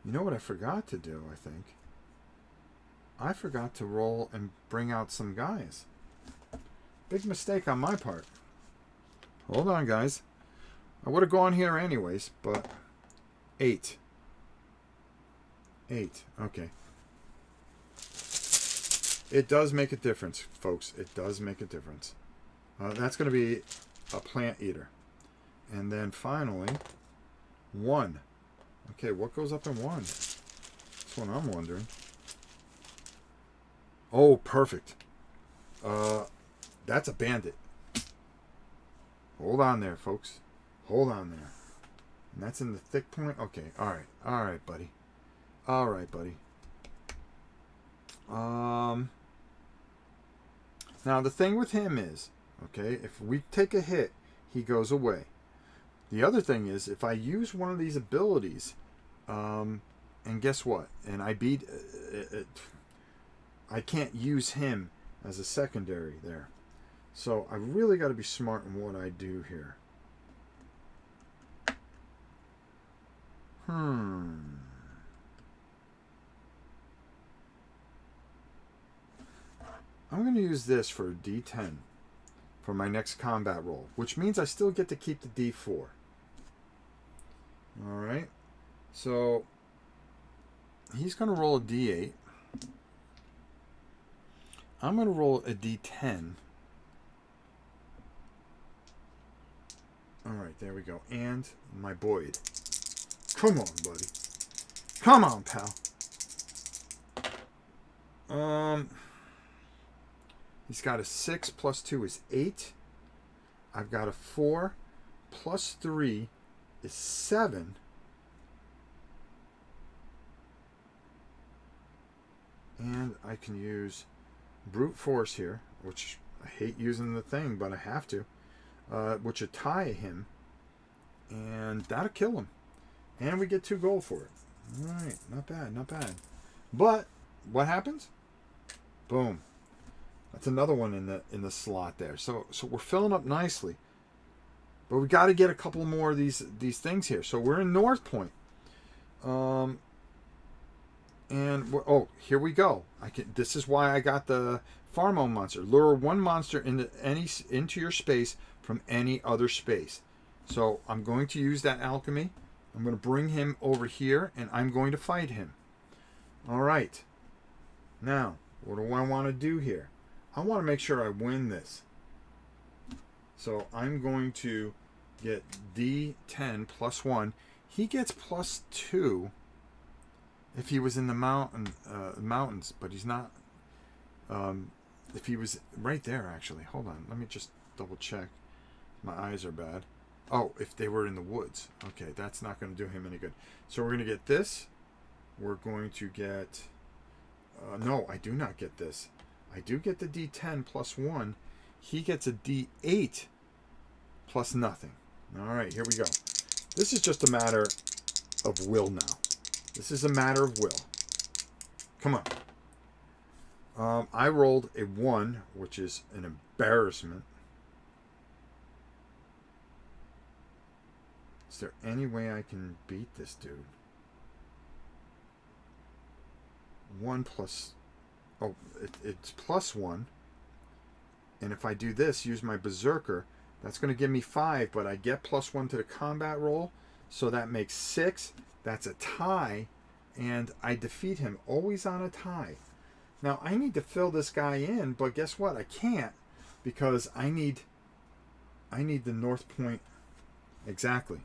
You know what I forgot to do, I think? I forgot to roll and bring out some guys. Big mistake on my part. Hold on, guys. I would have gone here anyways, but 8. 8. Okay. It does make a difference, folks. It does make a difference. That's going to be a plant eater. And then finally, 1. Okay, what goes up in 1? That's what I'm wondering. Oh, perfect. That's a bandit. Hold on there, folks. Hold on there. And that's in the thick point? Okay, alright. Alright, buddy. Alright, buddy. Now, the thing with him is, okay, if we take a hit, he goes away. The other thing is, if I use one of these abilities, and guess what? And I beat... I can't use him as a secondary there. So I really got to be smart in what I do here. I'm going to use this for a D10 for my next combat roll, which means I still get to keep the D4. Alright. So he's going to roll a D8. I'm going to roll a D10. Alright, there we go. And my Boyd. Come on, buddy. Come on, pal. He's got a 6 +2 is 8. I've got a 4 +3 is 7. And I can use brute force here, which I hate using the thing, but I have to, which would tie him, and that'll kill him. And we get 2 gold for it. Alright, not bad, not bad. But what happens? Boom. That's another one in the slot there. So we're filling up nicely. But we got to get a couple more of these things here. So we're in North Point. And here we go. This is why I got the Pharmo monster. Lure 1 monster into your space from any other space. So I'm going to use that alchemy. I'm going to bring him over here, and I'm going to fight him. All right. Now, what do I want to do here? I want to make sure I win this. So I'm going to get D10 +1. He gets +2 if he was in the mountains, but he's not. If he was right there, actually. Hold on. Let me just double check. My eyes are bad. Oh, if they were in the woods. Okay, that's not going to do him any good. So we're going to get this. We're going to get... no, I do not get this. I do get the D10 +1. He gets a D8 plus nothing. All right, here we go. This is just a matter of will now. This is a matter of will. Come on. I rolled a 1, which is an embarrassment. Is there any way I can beat this dude? 1 plus... Oh, it's +1. And if I do this, use my Berserker, that's going to give me 5, but I get +1 to the combat roll, so that makes 6. That's a tie, and I defeat him always on a tie. Now I need to fill this guy in, but guess what? I can't because I need the North Point. Exactly.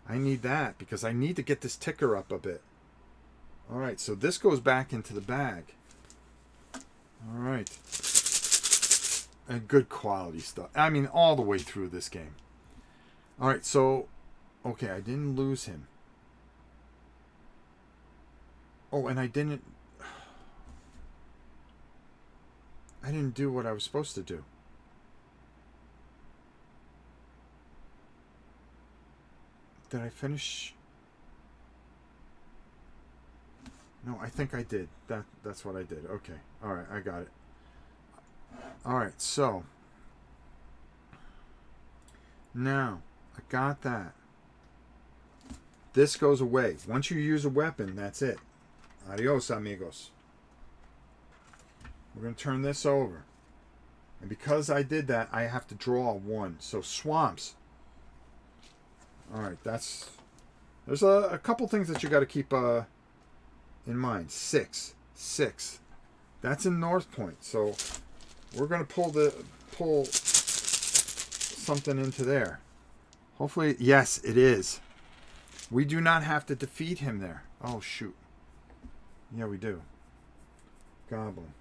I need that because I need to get this ticker up a bit. All right, so this goes back into the bag. All right. And good quality stuff. I mean, all the way through this game. All right, so, okay, I didn't lose him. Oh, and I didn't do what I was supposed to do. Did I finish? No, I think I did. That's what I did. Okay. All right, I got it. All right, so now I got that. This goes away. Once you use a weapon, that's it. Adios, amigos. We're going to turn this over. And because I did that, I have to draw one. So swamps. All right, there's a couple things that you got to keep in mind. 6. That's in North Point. So we're going to pull something into there. Hopefully, yes, it is. We do not have to defeat him there. Oh, shoot. Yeah, we do. Goblin.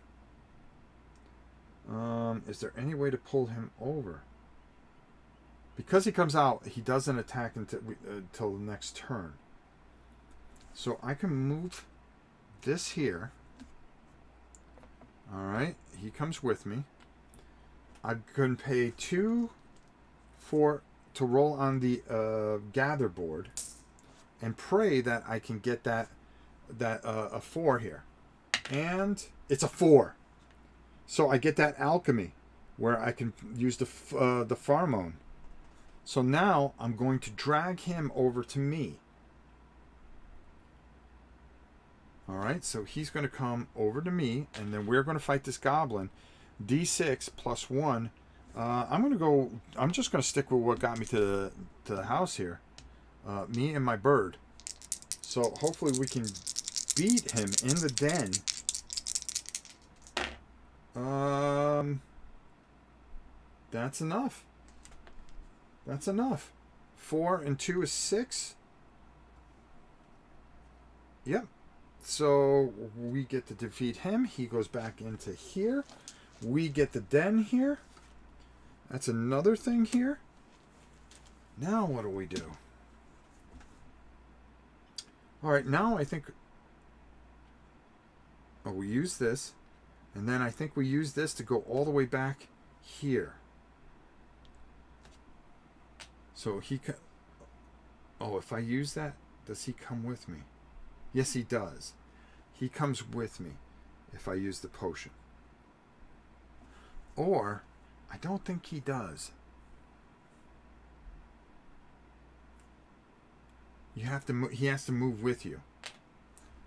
Is there any way to pull him over? Because he comes out, he doesn't attack until the next turn. So I can move this here. All right, he comes with me. I can pay 2 to roll on the gather board, and pray that I can get that a 4 here, and it's a 4. So I get that alchemy where I can use the pheromone. So now I'm going to drag him over to me. All right, so he's going to come over to me, and then we're going to fight this goblin. D6 plus 1. I'm just going to stick with what got me to the house here. Me and my bird. So hopefully we can beat him in the den. That's enough. That's enough. 4 and 2 is 6. Yep. So we get to defeat him. He goes back into here. We get the den here. That's another thing here. Now what do we do? All right, now I think... Oh, we use this. And then I think we use this to go all the way back here. So he... Oh, if I use that, does he come with me? Yes, he does. He comes with me if I use the potion. Or, I don't think he does. He has to move with you.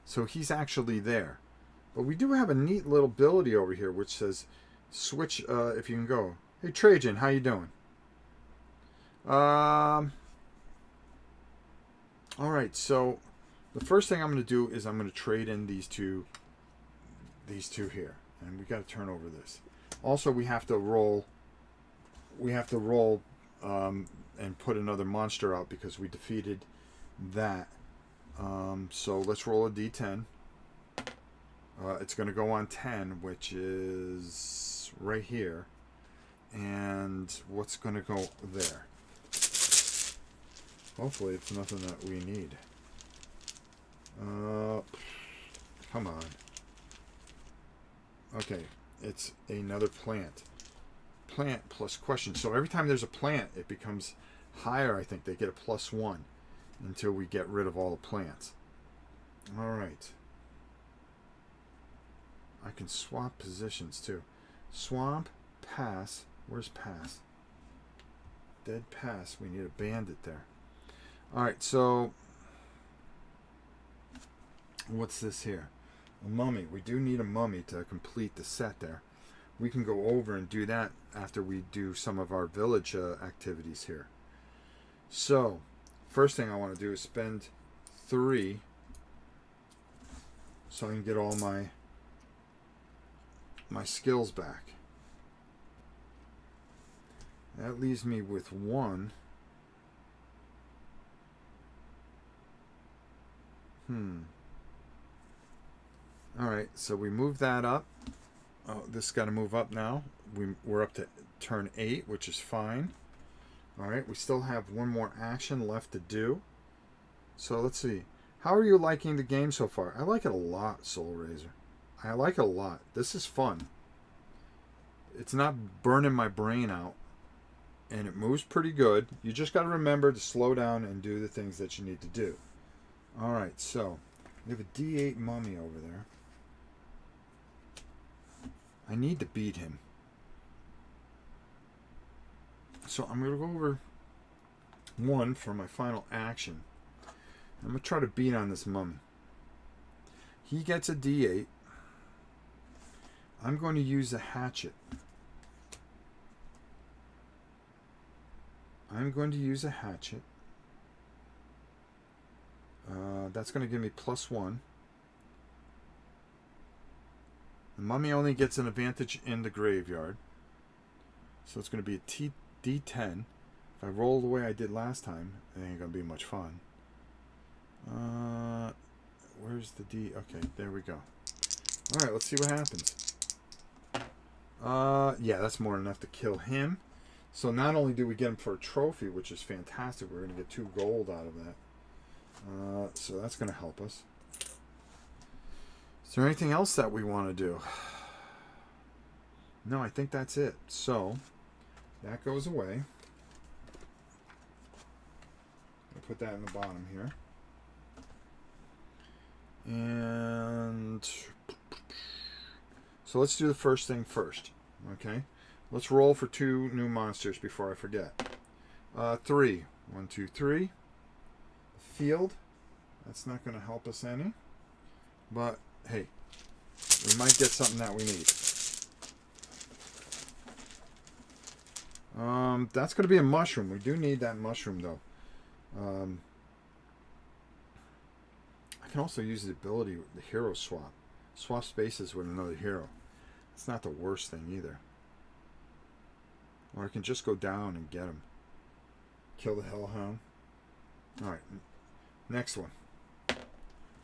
So he's actually there. But we do have a neat little ability over here which says switch if you can go. Hey Trajan, how you doing? Alright, so the first thing I'm going to do is I'm going to trade in these two here. And we got to turn over this. Also, we have to roll and put another monster out because we defeated that. So let's roll a d10. It's going to go on 10, which is right here. And what's going to go there? Hopefully it's nothing that we need. Come on. Okay, it's another plant. Plant plus question. So every time there's a plant, it becomes higher. I think they get a +1 until we get rid of all the plants. All right. I can swap positions too. Swamp, pass. Where's pass? Dead pass. We need a bandit there. All right, so what's this here? A mummy. We do need a mummy to complete the set there. We can go over and do that after we do some of our village activities here. So, First thing I want to do is spend 3 so I can get all my skills back. That leaves me with 1. Alright, so we move that up. Oh, this has got to move up now. We're up to turn 8, which is fine. Alright, we still have 1 more action left to do. So let's see. How are you liking the game so far? I like it a lot, Soul Razor. I like it a lot. This is fun. It's not burning my brain out. And it moves pretty good. You just got to remember to slow down and do the things that you need to do. Alright, so we have a D8 mummy over there. I need to beat him. So I'm going to go over 1 for my final action. I'm going to try to beat on this mummy. He gets a D8. I'm going to use a hatchet. That's going to give me +1. The mummy only gets an advantage in the graveyard. So it's going to be a D10. If I roll the way I did last time, it ain't going to be much fun. Where's the D? Okay, there we go. Alright, let's see what happens. Yeah, that's more than enough to kill him. So not only do we get him for a trophy, which is fantastic, we're going to get 2 gold out of that. So that's going to help us. Is there anything else that we want to do? No, I think that's it. So that goes away. I'll put that in the bottom here. And so let's do the first thing first. Okay. Let's roll for 2 new monsters before I forget. 3. 1, 2, 3. Field. That's not going to help us any. But, hey, we might get something that we need. That's going to be a mushroom. We do need that mushroom, though. I can also use the ability, the hero swap. Swap spaces with another hero. It's not the worst thing either. Or I can just go down and get him. Kill the hellhound. Alright. Next one.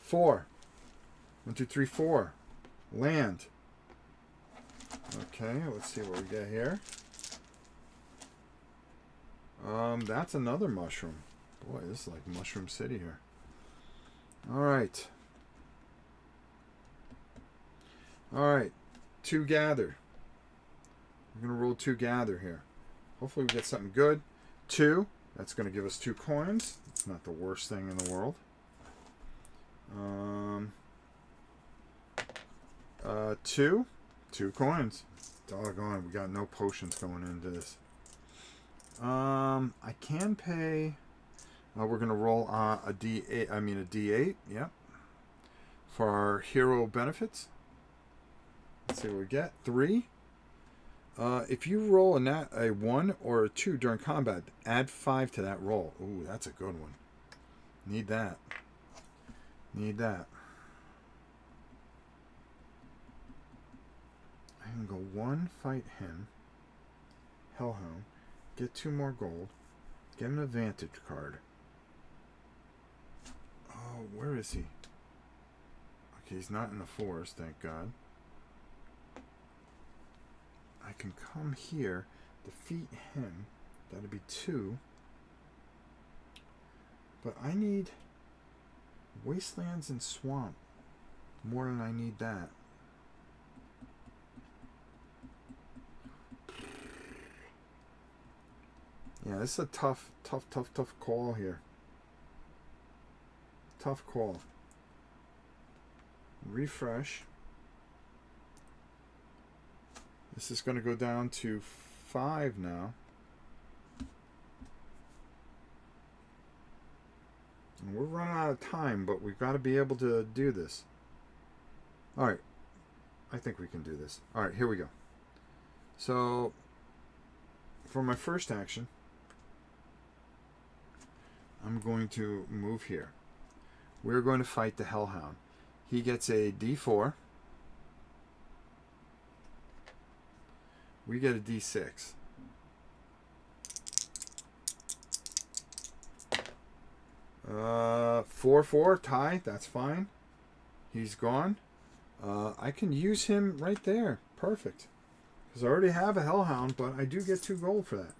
4. 1, 2, 3, 4. Land. Okay, let's see what we get here. That's another mushroom. Boy, this is like Mushroom City here. Alright. Alright. 2 gather. We're going to roll 2 gather here. Hopefully we get something good. 2. That's going to give us 2 coins. It's not the worst thing in the world. 2. 2 coins. Doggone, we got no potions going into this. I can pay. We're going to roll a D8. I mean a D8. Yep. For our hero benefits. Let's see what we get. 3. If you roll a 1 or a 2 during combat, add 5 to that roll. Ooh, that's a good one. Need that. Need that. I can go 1, fight him. Hellhound. Get 2 more gold. Get an advantage card. Oh, where is he? Okay, he's not in the forest, thank God. I can come here, defeat him. That'd be 2. But I need wastelands and swamp more than I need that. Yeah, this is a tough call here. Tough call. Refresh. This is going to go down to 5 now. And we're running out of time, but we've got to be able to do this. Alright. I think we can do this. Alright, here we go. So, for my first action, I'm going to move here. We're going to fight the Hellhound. He gets a D4. We get a D6. Uh, 4-4 tie. That's fine. He's gone. I can use him right there. Perfect. Because I already have a Hellhound, but I do get 2 gold for that.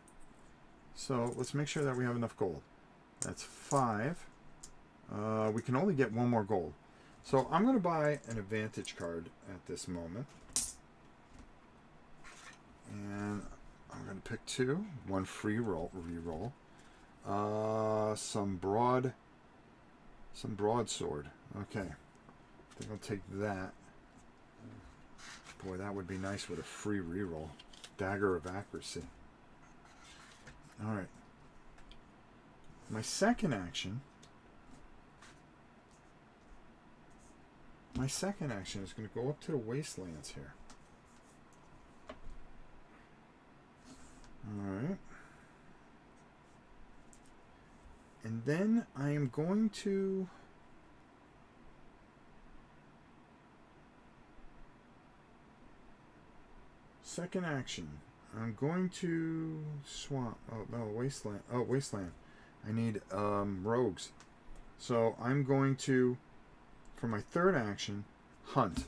So let's make sure that we have enough gold. That's 5. We can only get 1 more gold. So I'm going to buy an advantage card at this moment. And I'm going to pick 2. 1 free roll, reroll. Some broadsword. Okay. I think I'll take that. Boy, that would be nice with a free reroll. Dagger of accuracy. Alright. My second action is going to go up to the wastelands here. Alright. And then I am going to... Second action. I'm going to swamp. Oh, no, wasteland. Oh, wasteland. I need rogues. So I'm going to, for my third action, hunt.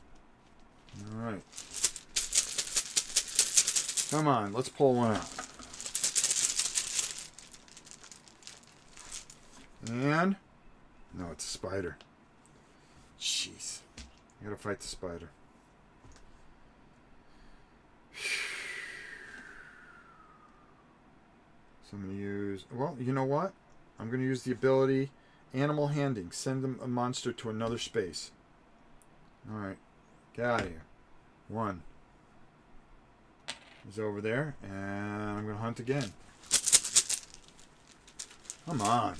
Alright. Come on, let's pull one out. And, no, it's a spider. Jeez. I gotta fight the spider. So I'm going to use... Well, you know what? I'm going to use the ability Animal Handing. Send them a monster to another space. Alright. Get out of here. 1. He's over there. And I'm going to hunt again. Come on.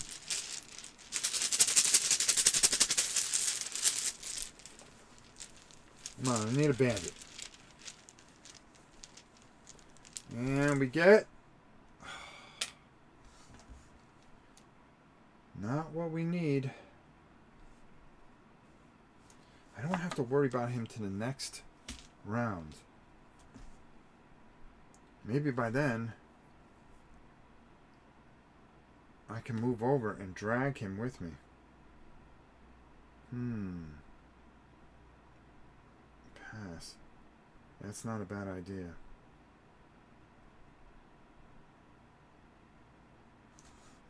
Come on. I need a bandit. And we get... Not what we need. I don't have to worry about him to the next round. Maybe by then I can move over and drag him with me. Pass. That's not a bad idea.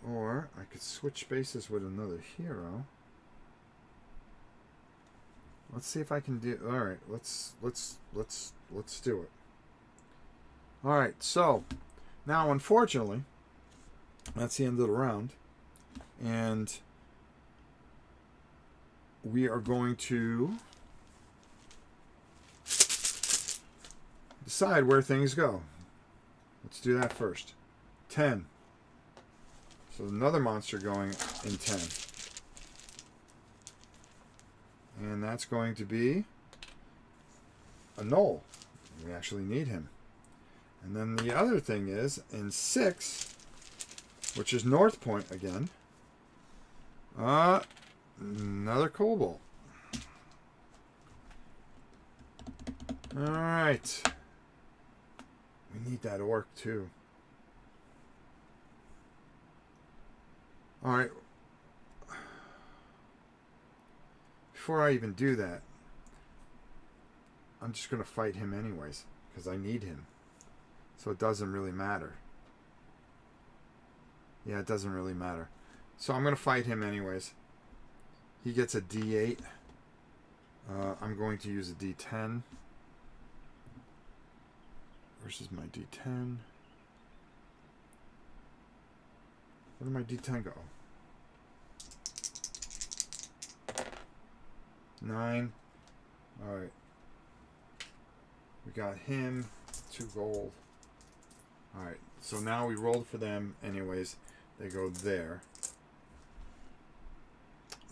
Or I could switch spaces with another hero. Let's see if I can do. All right, let's do it. All right, so now unfortunately, that's the end of the round, and we are going to decide where things go. Let's do that first. 10. So another monster going in 10. And that's going to be a Knoll. We actually need him. And then the other thing is, in 6, which is North Point again, another Cobalt. Alright. We need that Orc too. Alright. Before I even do that, I'm just going to fight him anyways, because I need him. So it doesn't really matter. Yeah, it doesn't really matter. So I'm going to fight him anyways. He gets a D8. I'm going to use a D10. Versus my D10. Where did my D10 go? 9. Alright. We got him. 2 gold. Alright. So now we rolled for them anyways. They go there.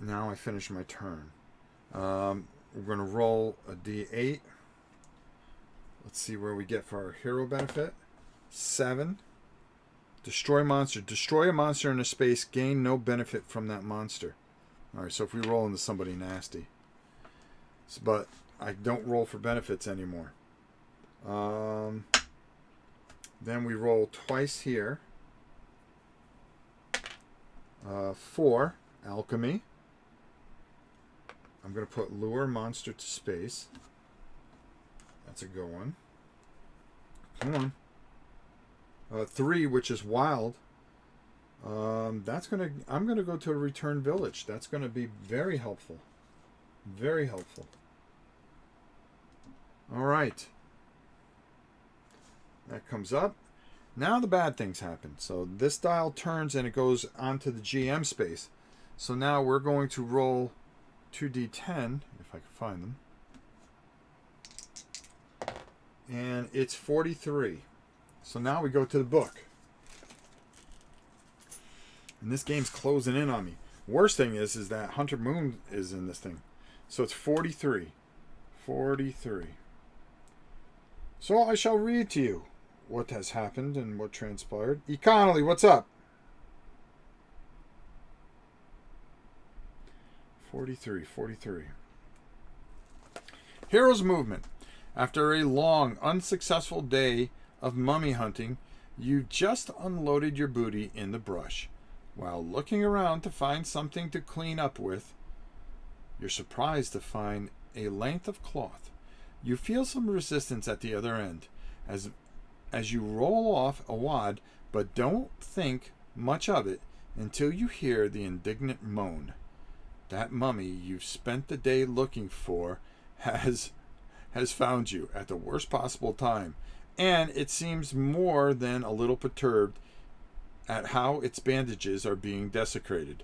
Now I finish my turn. We're going to roll a D8. Let's see where we get for our hero benefit. 7. Destroy monster. Destroy a monster in a space. Gain no benefit from that monster. Alright, so if we roll into somebody nasty. But I don't roll for benefits anymore. Then we roll twice here. 4. Alchemy. I'm going to put lure monster to space. That's a good one. Come on. 3, which is wild. I'm gonna go to a return village. That's gonna be very helpful. Very helpful. All right. That comes up. Now the bad things happen. So this dial turns and it goes onto the GM space. So now we're going to roll 2d10, if I can find them. And it's 43. So now we go to the book. And this game's closing in on me. Worst thing is that Hunter Moon is in this thing. So it's 43. 43. So I shall read to you what has happened and what transpired. E. Connolly, what's up? 43. Hero's Movement. After a long, unsuccessful day of mummy hunting, you just unloaded your booty in the brush. While looking around to find something to clean up with, you're surprised to find a length of cloth. You feel some resistance at the other end as you roll off a wad, but don't think much of it until you hear the indignant moan. That mummy you've spent the day looking for has found you at the worst possible time, and it seems more than a little perturbed at how its bandages are being desecrated.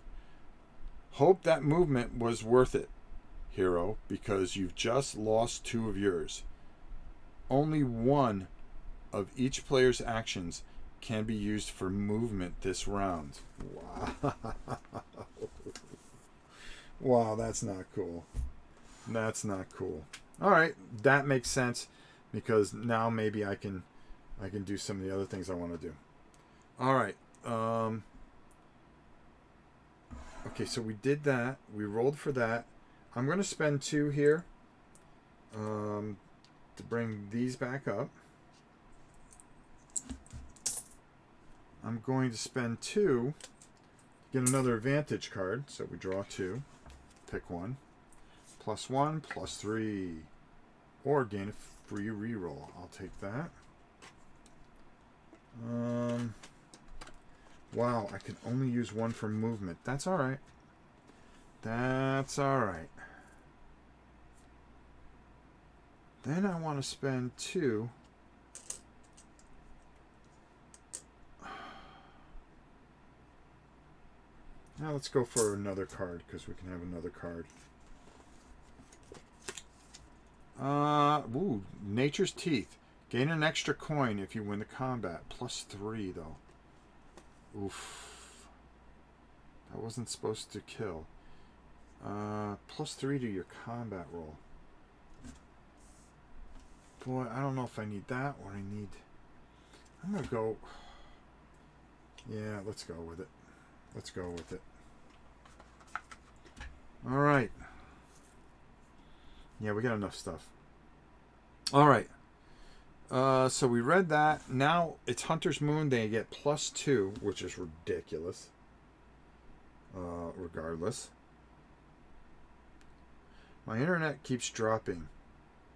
Hope that movement was worth it, hero, because you've just lost 2 of yours. Only one of each player's actions can be used for movement this round. Wow. Wow, that's not cool. That's not cool. All right, that makes sense because now maybe I can do some of the other things I want to do. All right. Okay, so we did that. We rolled for that. I'm going to spend 2 here to bring these back up. I'm going to spend 2 to get another advantage card. So we draw 2. Pick one. +1, +3. Or gain a free reroll. I'll take that. Wow, I can only use 1 for movement. That's alright. That's alright. Then I want to spend 2. Now let's go for another card, because we can have another card. Nature's Teeth. Gain an extra coin if you win the combat. +3, though. Oof. That wasn't supposed to kill. +3 to your combat roll. Boy, I don't know if I need that or I need... I'm going to go... Yeah, let's go with it. Let's go with it. Alright. Yeah, we got enough stuff. Alright. So we read that. Now it's Hunter's Moon. They get +2, which is ridiculous. Regardless. My internet keeps dropping.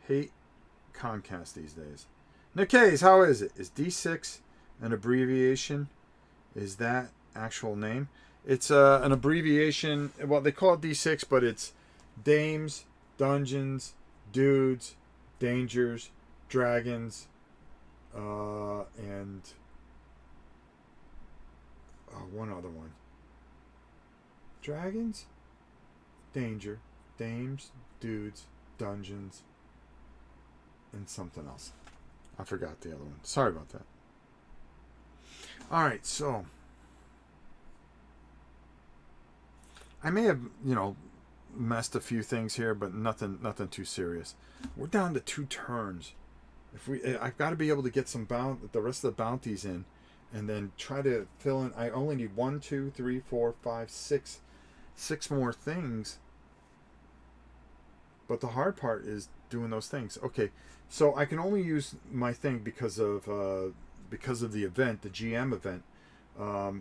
Hate Comcast these days. Nick Hayes, how is it? Is D6 an abbreviation? Is that actual name? It's an abbreviation. Well, they call it D6, but it's Dames, Dungeons, Dudes, Dangers, Dragons, and one other one. Dragons, Danger, Dames, Dudes, Dungeons, and something else. I forgot the other one. Sorry about that. Alright, so I may have, messed a few things here, but nothing too serious. We're down to 2 turns. I've got to be able to get the rest of the bounties in, and then try to fill in. I only need 1, 2, 3, 4, 5, 6, 6 more things. But the hard part is doing those things. Okay, so I can only use my thing because of the event, the GM event. I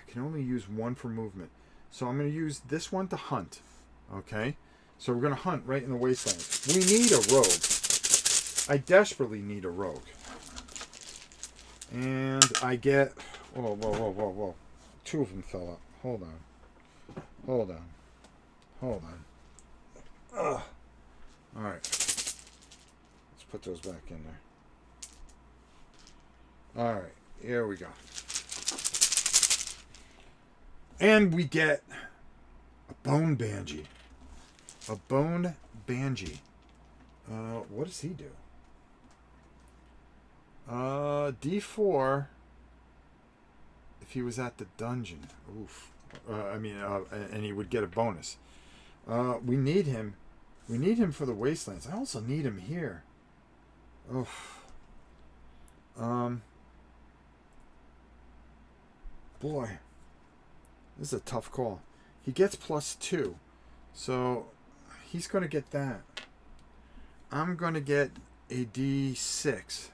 can only use one for movement. So I'm going to use this one to hunt. Okay, so we're going to hunt right in the wastelands. We need a rogue. I desperately need a rogue. And I get... Whoa, whoa, whoa, whoa, whoa. 2 of them fell up. Hold on. Hold on. Hold on. Ugh. Alright. Let's put those back in there. Alright. Here we go. And we get a bone banshee. A bone banshee. What does he do? D4 if he was at the dungeon. Oof. And he would get a bonus. We need him. We need him for the wastelands. I also need him here. Oof. Boy. This is a tough call. He gets +2. So he's going to get that. I'm going to get a D6.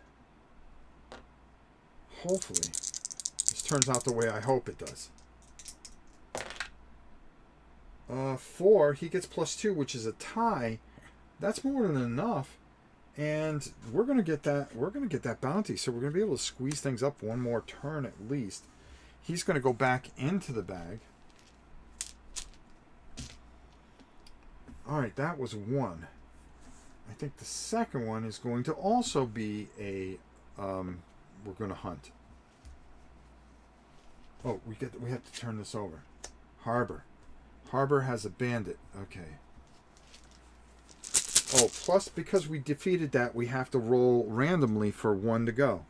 Hopefully, this turns out the way I hope it does. 4, he gets +2, which is a tie. That's more than enough, and we're gonna get that. We're gonna get that bounty, so we're gonna be able to squeeze things up one more turn at least. He's gonna go back into the bag. All right, that was 1. I think the second one is going to also be a. We're going to hunt. Oh, we have to turn this over. Harbor. Harbor has a bandit. Okay. Oh, plus because we defeated that, we have to roll randomly for 1 to go.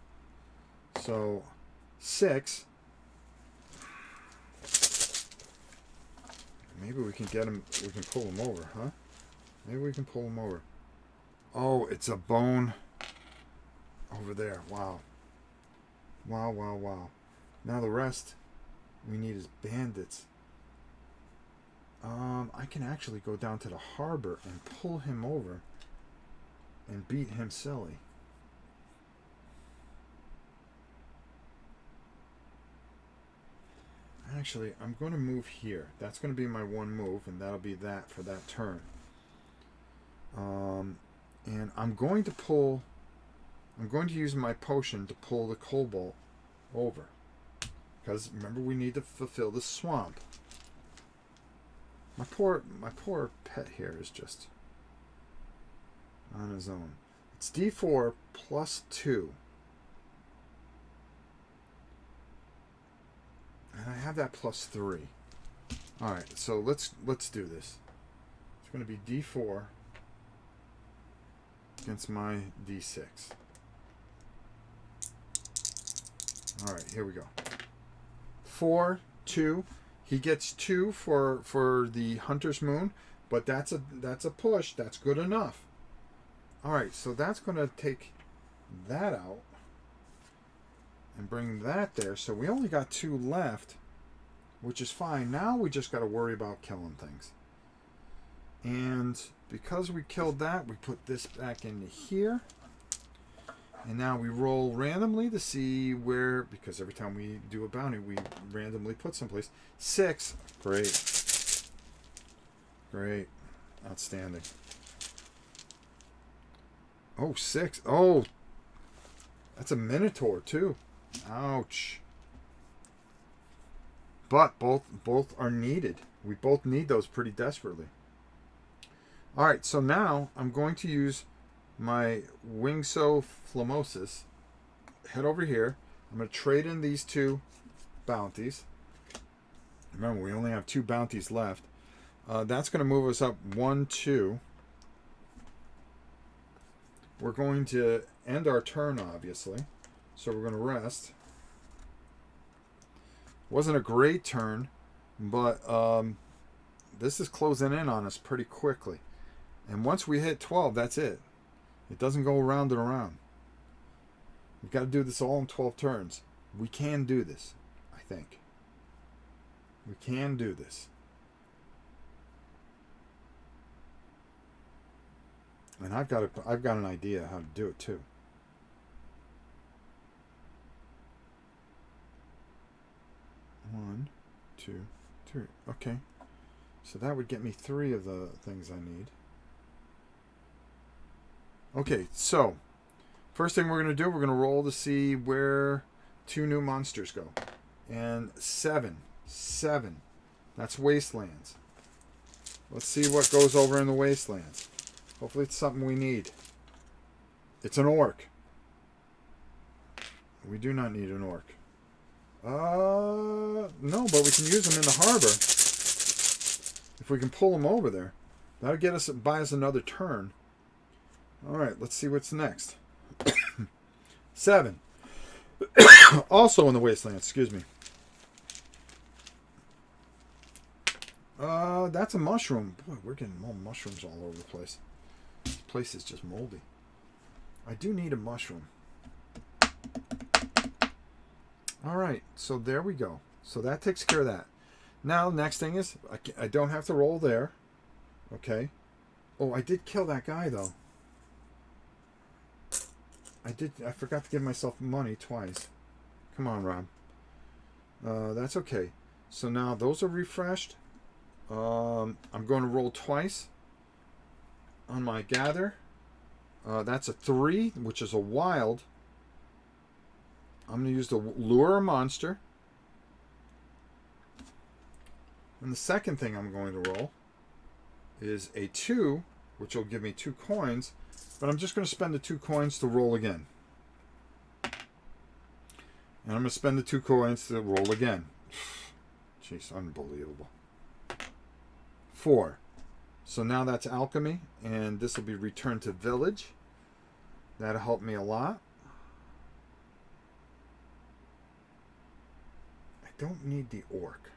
So 6. Maybe we can get him. We can pull him over, huh? Maybe we can pull him over. Oh, it's a bone over there. Wow. Wow, wow, wow. Now the rest we need is bandits. I can actually go down to the harbor and pull him over and beat him silly. Actually, I'm going to move here. That's going to be my 1 move, and that'll be that for that turn. And I'm going to use my potion to pull the cobalt over. Because remember, we need to fulfill the swamp. My poor pet here is just on his own. It's D4 +2. And I have that +3. Alright, so let's do this. It's going to be D4 against my D6. Alright, here we go. 4, 2. He gets 2 for the Hunter's Moon, but that's a push. That's good enough. Alright, so that's going to take that out and bring that there. So we only got 2 left, which is fine. Now we just got to worry about killing things. And because we killed that, we put this back into here. And now we roll randomly to see where, because every time we do a bounty, we randomly put someplace. 6. Great. Great. Outstanding. Oh, 6. Oh, that's a Minotaur too. Ouch. But both are needed. We both need those pretty desperately. All right, so now I'm going to use my Wingso Flamosis. Head over here. I'm going to trade in these 2 bounties. Remember, we only have 2 bounties left. That's going to move us up 1, 2. We're going to end our turn, obviously. So we're going to rest. Wasn't a great turn, but this is closing in on us pretty quickly. And once we hit 12, that's it. It doesn't go around and around. We've got to do this all in 12 turns. We can do this, I think. We can do this. And I've got an idea how to do it too. One, two, three. Okay. So that would get me 3 of the things I need. Okay, so first thing we're going to do, we're going to roll to see where 2 new monsters go. And 7. That's Wastelands. Let's see what goes over in the Wastelands. Hopefully it's something we need. It's an orc. We do not need an orc. No, but we can use them in the harbor. If we can pull them over there. That'll get us, buy us another turn. Alright, let's see what's next. 7. Also in the Wasteland, excuse me. That's a mushroom. Boy, we're getting more mushrooms all over the place. This place is just moldy. I do need a mushroom. Alright, so there we go. So that takes care of that. Now, next thing is, I don't have to roll there. Okay. Oh, I did kill that guy, though. I forgot to give myself money twice. Come on, Rob. That's okay. So now those are refreshed. I'm going to roll twice on my gather. That's a 3, which is a wild. I'm going to use the lure a monster. And the second thing I'm going to roll is a 2, which will give me 2 coins. But I'm just going to spend the 2 coins to roll again. And I'm going to spend the 2 coins to roll again. Jeez, unbelievable. 4. So now that's alchemy. And this will be returned to village. That'll help me a lot. I don't need the orc.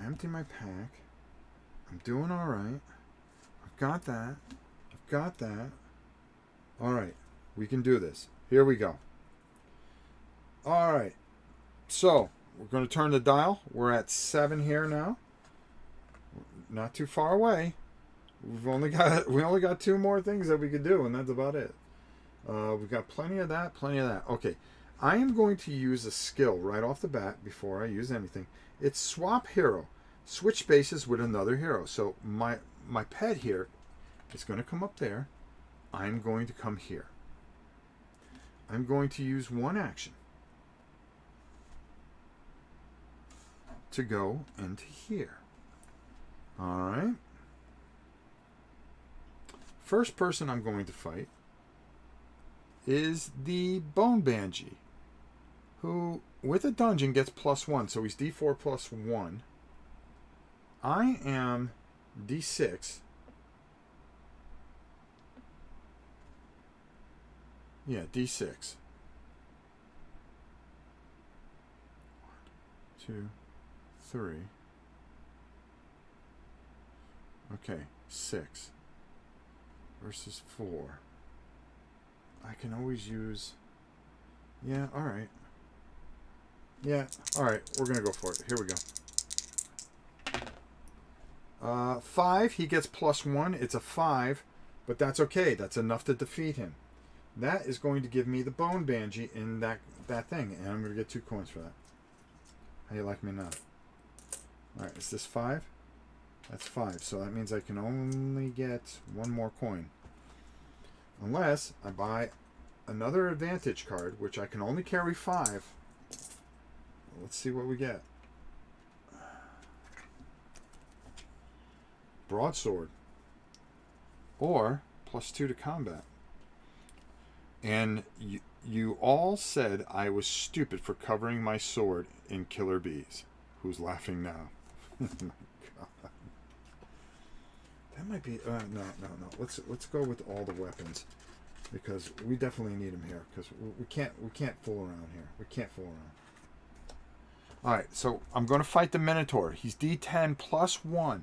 I empty my pack. I'm doing all right. I've got that. I've got that. All right. We can do this. Here we go. All right. So, we're going to turn the dial. We're at 7 here now. Not too far away. We only got 2 more things that we could do, and that's about it. We've got plenty of that, Okay. I am going to use a skill right off the bat before I use anything. It's swap hero. Switch spaces with another hero. So my pet here is going to come up there. I'm going to come here. I'm going to use 1 action to go into here. Alright. First person I'm going to fight is the Bone Banshee, who with a dungeon gets +1, so he's D4 +1. I am D6. Yeah, D6. 1, 2, 3. Okay, 6 versus 4. I can always use... Yeah, alright. Yeah, alright, we're going to go for it. Here we go. 5, he gets +1. It's a 5, but that's okay. That's enough to defeat him. That is going to give me the Bone Banshee in that thing, and I'm going to get 2 coins for that. How you like me now? Alright, is this 5? That's 5, so that means I can only get 1 more coin. Unless I buy another advantage card, which I can only carry 5. Let's see what we get. Broadsword. Or +2 to combat. And you all said I was stupid for covering my sword in killer bees. Who's laughing now? Oh my God. That might be... no. Let's go with all the weapons. Because we definitely need them here. Because we can't fool around here. We can't fool around. Alright, so I'm going to fight the Minotaur. He's D10 +1.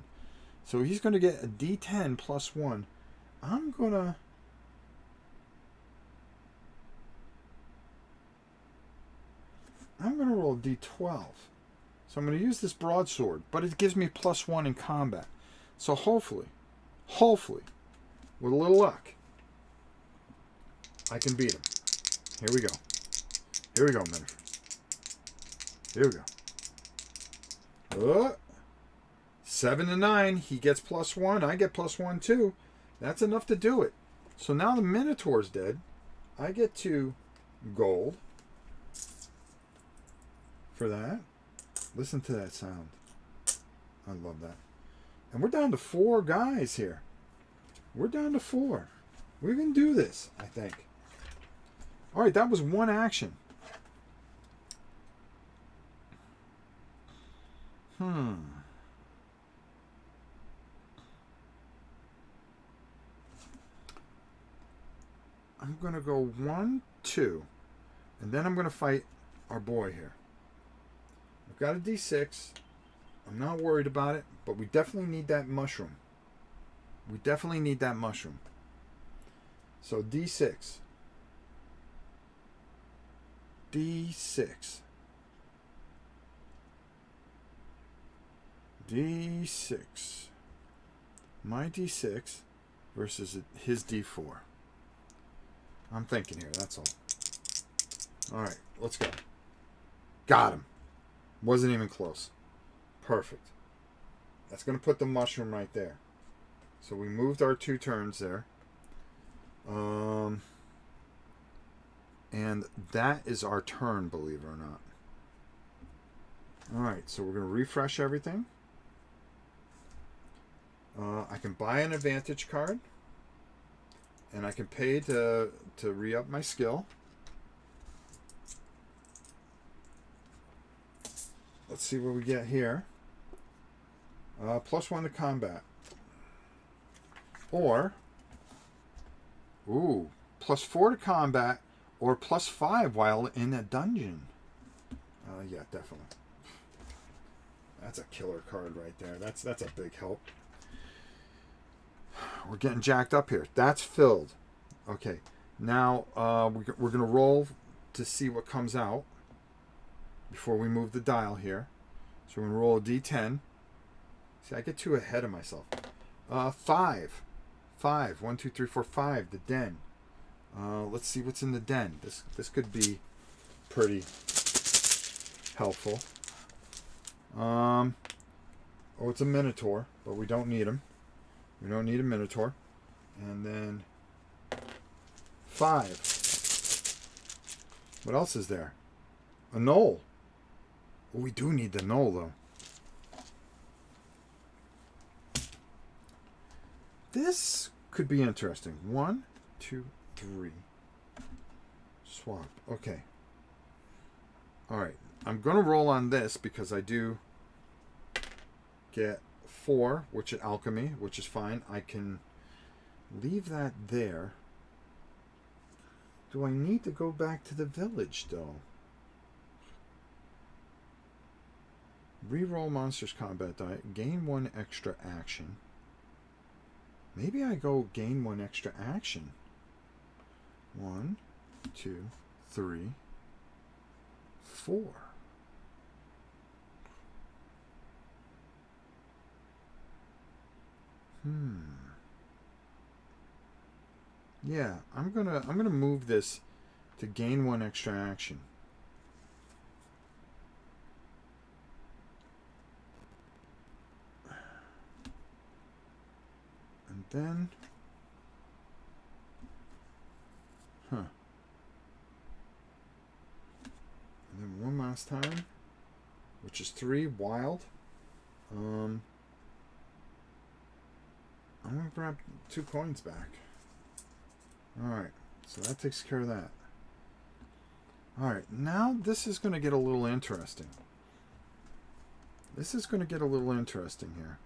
So he's going to get a D10 plus 1. I'm going to roll a D12. So I'm going to use this broadsword, but it gives me plus 1 in combat. So hopefully, with a little luck, I can beat him. Here we go. Here we go, Minotaur. Here we go. 7 to 9. He gets plus 1. I get plus 1 too. That's enough to do it. So now the Minotaur's dead. I get 2 gold for that. Listen to that sound. I love that. And we're down to 4 guys here. We're down to 4. We can do this, I think. All right, that was one action. I'm going to go 1, 2. And then I'm going to fight our boy here. I've got a D6. I'm not worried about it, but we definitely need that mushroom. We definitely need that mushroom. So D6. D6. D6. My D6 versus his D4. I'm thinking here, that's all. Alright, let's go. Got him. Wasn't even close. Perfect. That's going to put the mushroom right there. So we moved our 2 turns there. And that is our turn, believe it or not. Alright, so we're going to refresh everything. I can buy an advantage card. And I can pay to re-up my skill. Let's see what we get here. Plus 1 to combat. Or, plus 4 to combat, or plus 5 while in a dungeon. Yeah, definitely. That's a killer card right there. That's a big help. We're getting jacked up here. That's filled. Okay, now we're going to roll to see what comes out before we move the dial here. So we're going to roll a D10. See, I get 2 ahead of myself. 5. 5. 1, 2, 3, 4, 5. The den. Let's see what's in the den. This could be pretty helpful. It's a Minotaur, but we don't need him. We don't need a Minotaur. And then 5. What else is there? A knoll. Oh, we do need the knoll, though. This could be interesting. 1, 2, 3. Swap. Okay. Alright. I'm going to roll on this because I do get 4, which is alchemy, which is fine. I can leave that there. Do I need to go back to the village, though? Reroll monsters combat die. Gain 1 extra action. Maybe I go gain 1 extra action. 1, 2, 3, 4. Yeah, I'm gonna move this to gain 1 extra action. And then and then one last time, which is 3 wild. I'm gonna grab 2 coins back. Alright, so that takes care of that. Alright, now this is going to get a little interesting. This is going to get a little interesting here.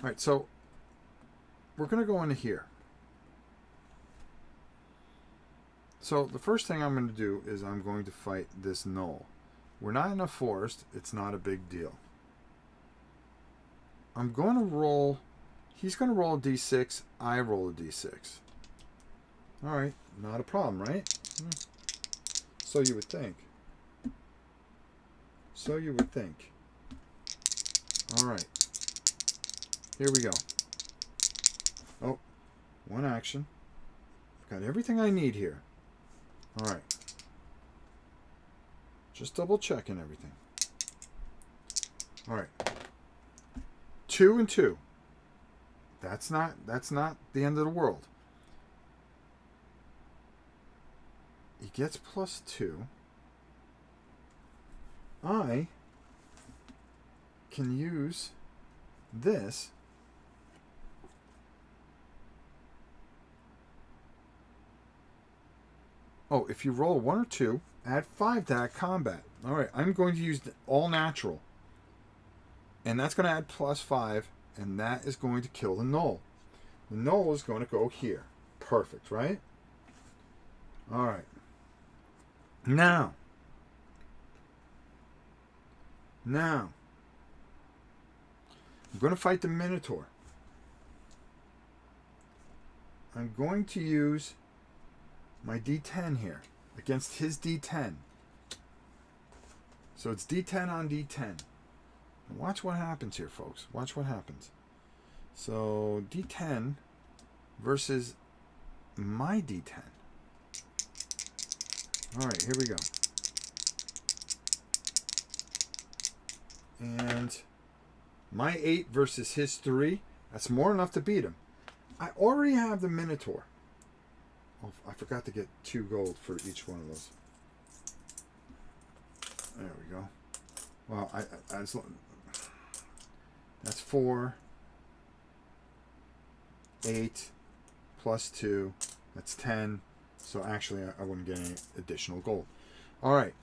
Alright, so we're going to go into here. So the first thing I'm going to do is I'm going to fight this knoll. We're not in a forest. It's not a big deal. I'm going to roll. He's going to roll a d6. I roll a d6. All right. Not a problem, right? So you would think. So you would think. All right. Here we go. Oh, one action. Got everything I need here. All right. Just double checking everything. All right. 2 and 2. That's not the end of the world. He gets +2. I can use this Oh, if you roll 1 or 2, add 5 to that combat. All right, I'm going to use all natural. And that's going to add +5, and that is going to kill the null. The null is going to go here. Perfect, right? All right. Now, I'm going to fight the Minotaur. I'm going to use my D10 here against his D10. So it's D10 on D10. And watch what happens here, folks. Watch what happens. So D10 versus my D10. All right, here we go. And my 8 versus his 3. That's more than enough to beat him. I already have the Minotaur. Oh, I forgot to get 2 gold for each one of those. There we go. Well, that's 4, 8, +2. That's 10. So actually, I wouldn't get any additional gold. All right.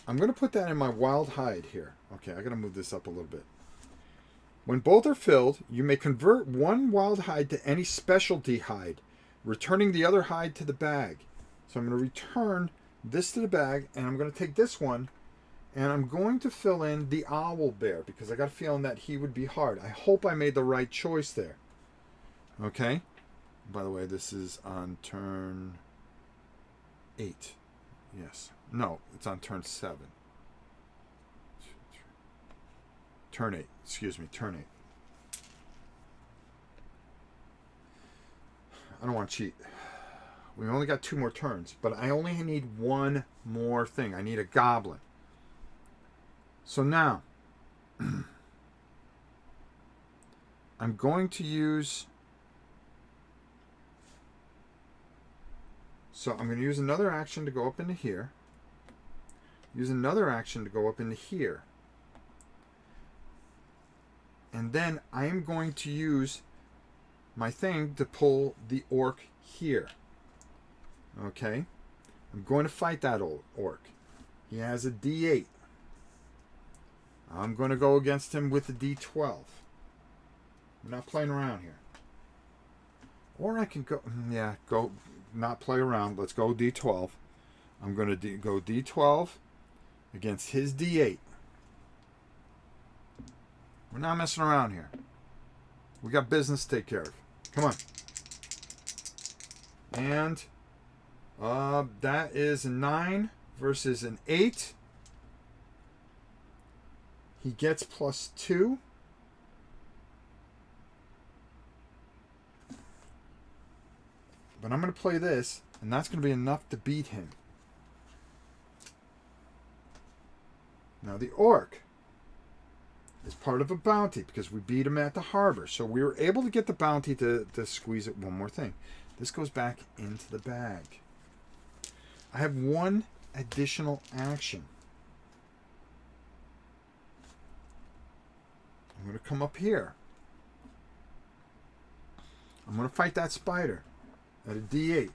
I'm going to put that in my wild hide here. Okay, I got to move this up a little bit. When both are filled, you may convert one wild hide to any specialty hide, returning the other hide to the bag. So I'm going to return this to the bag, and I'm going to take this one, and I'm going to fill in the owl bear, because I got a feeling that he would be hard. I hope I made the right choice there. Okay? By the way, this is on turn 8. Yes. No, it's on turn 7. Turn 8. Excuse me, turn 8. I don't want to cheat. We only got 2 more turns, but I only need 1 more thing. I need a goblin. So now, I'm going to use... So I'm going to use another action to go up into here. Use another action to go up into here. And then I am going to use my thing to pull the orc here. Okay? I'm going to fight that old orc. He has a D8. I'm going to go against him with a D12. I'm not playing around here. Or I can go... Yeah, go... Not play around. Let's go D12. I'm going to go D12 against his D8. We're not messing around here. We got business to take care of. Come on. And that is a 9 versus an 8. He gets +2. But I'm going to play this, and that's going to be enough to beat him. Now the orc is part of a bounty because we beat him at the harbor. So we were able to get the bounty to squeeze it one more thing. This goes back into the bag. I have 1 additional action. I'm going to come up here. I'm going to fight that spider at a D8.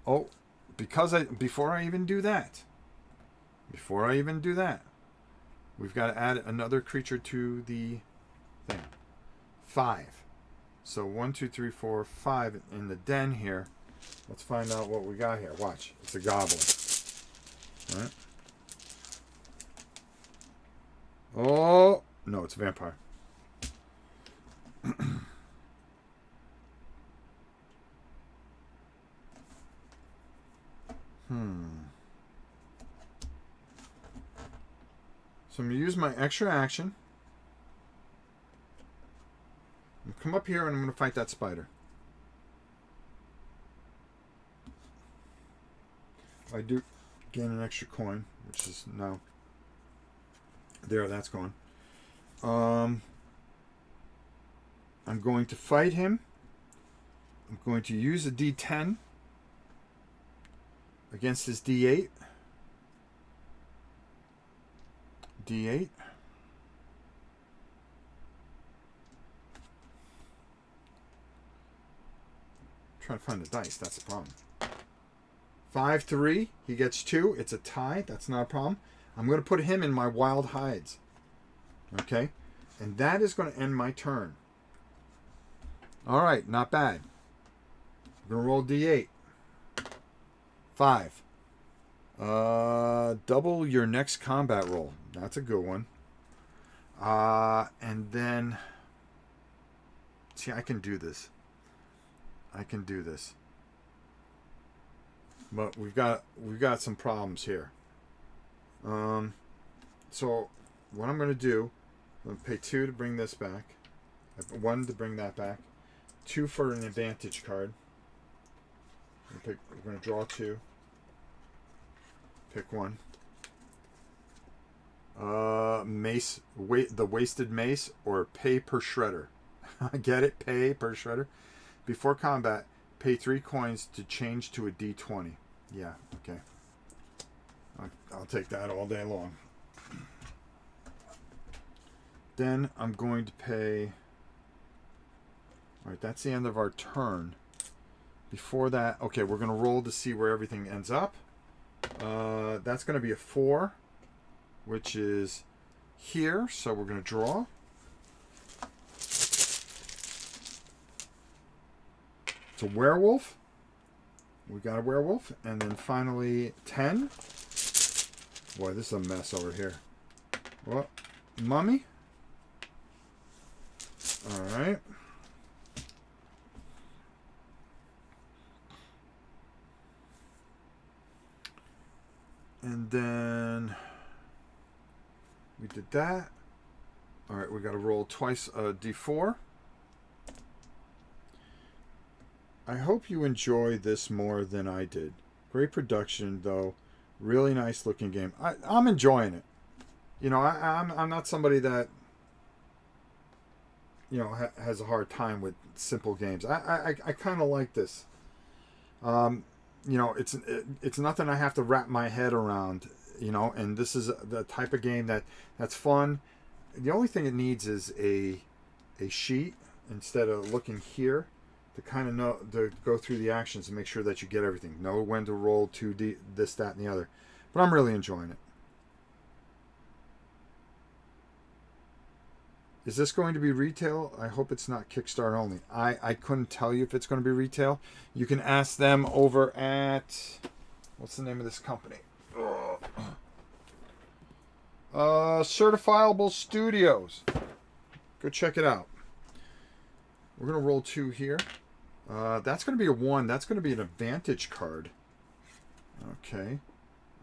Oh, before I even do that, we've got to add another creature to the thing. 5. So 1, 2, 3, 4, 5 in the den here. Let's find out what we got here. Watch. It's a goblin. All right. Oh, no, it's a vampire. So I'm going to use my extra action. I'm going to come up here and I'm going to fight that spider. I do gain an extra coin, which is now there. That's gone. I'm going to fight him. I'm going to use a D10 against his D8. D8. Trying to find the dice. That's the problem. 5-3. He gets 2. It's a tie. That's not a problem. I'm going to put him in my wild hides. Okay? And that is going to end my turn. Alright, not bad. I'm going to roll D8. 5. Double your next combat roll. That's a good one. And then... See, I can do this. But we've got some problems here. So what I'm going to do, I'm going to pay 2 to bring this back. 1 to bring that back. 2 for an advantage card. We're going to draw 2. Pick 1. Mace, the wasted mace, or pay per shredder. Get it? Pay per shredder. Before combat, pay 3 coins to change to a D20. Yeah, okay. I'll take that all day long. Then I'm going to pay... Alright, that's the end of our turn. Before that, okay, we're going to roll to see where everything ends up. That's going to be a 4, which is here. So we're going to draw. It's a werewolf. We got a werewolf. And then finally 10. Boy, this is a mess over here. Well, mummy. All right. And then we did that. All right, we got to roll twice a D4. I hope you enjoy this more than I did. Great production, though. Really nice looking game. I'm enjoying it. You know, I'm not somebody that, you know, has a hard time with simple games. I kind of like this. You know, it's nothing I have to wrap my head around, you know, and this is the type of game that's fun. The only thing it needs is a sheet instead of looking here to kind of know, to go through the actions and make sure that you get everything. Know when to roll 2D, this, that, and the other. But I'm really enjoying it. Is this going to be retail? I hope it's not Kickstarter only. I couldn't tell you if it's going to be retail. You can ask them over at... What's the name of this company? Certifiable Studios. Go check it out. We're going to roll 2 here. That's going to be a 1. That's going to be an advantage card. Okay.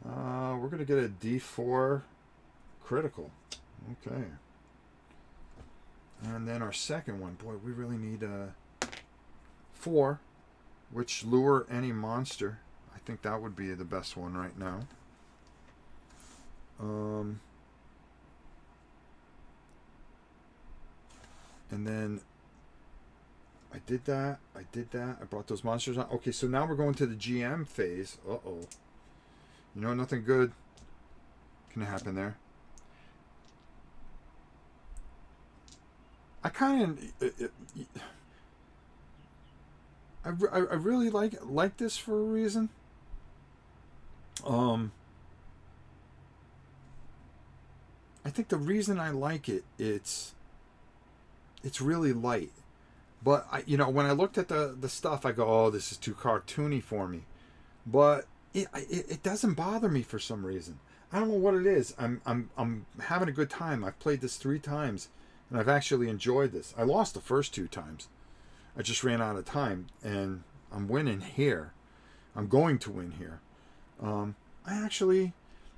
We're going to get a D4 critical. Okay. And then our second one, boy, we really need a 4, which lure any monster. I think that would be the best one right now. And then I did that. I brought those monsters on. Okay, so now we're going to the GM phase. Uh-oh. You know, nothing good can happen there. I kind of, I really like this for a reason. I think the reason I like it, it's really light. But you know, when I looked at the stuff, I go, oh, this is too cartoony for me. But it doesn't bother me for some reason. I don't know what it is. I'm having a good time. I've played this 3 times. And I've actually enjoyed this. I lost the first 2 times. I just ran out of time, and I'm winning here. I'm going to win here. I actually,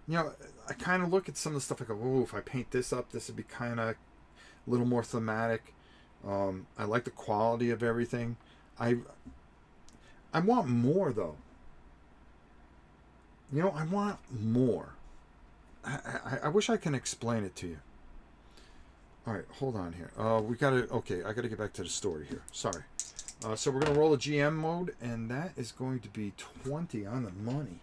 I kind of look at some of the stuff. I go, oh, if I paint this up, this would be kind of a little more thematic. I like the quality of everything. I want more, though. I want more. I wish I can explain it to you. All right, hold on here. Okay, I got to get back to the story here. Sorry. So we're going to roll a GM mode, and that is going to be 20 on the money.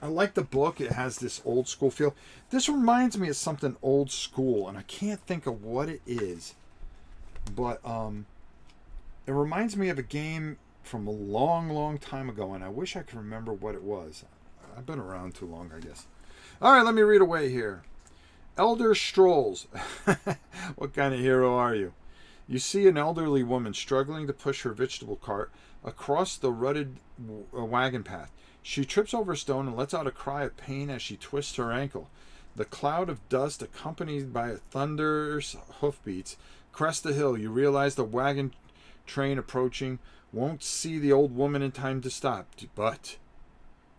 I like the book. It has this old school feel. This reminds me of something old school, and I can't think of what it is. But it reminds me of a game from a long, long time ago, and I wish I could remember what it was. I've been around too long, I guess. All right, let me read away here. Elder strolls. What kind of hero are you? You see an elderly woman struggling to push her vegetable cart across the rutted wagon path. She trips over a stone and lets out a cry of pain as she twists her ankle. The cloud of dust, accompanied by a thunderous hoofbeats, crest the hill. You realize the wagon train approaching won't see the old woman in time to stop. But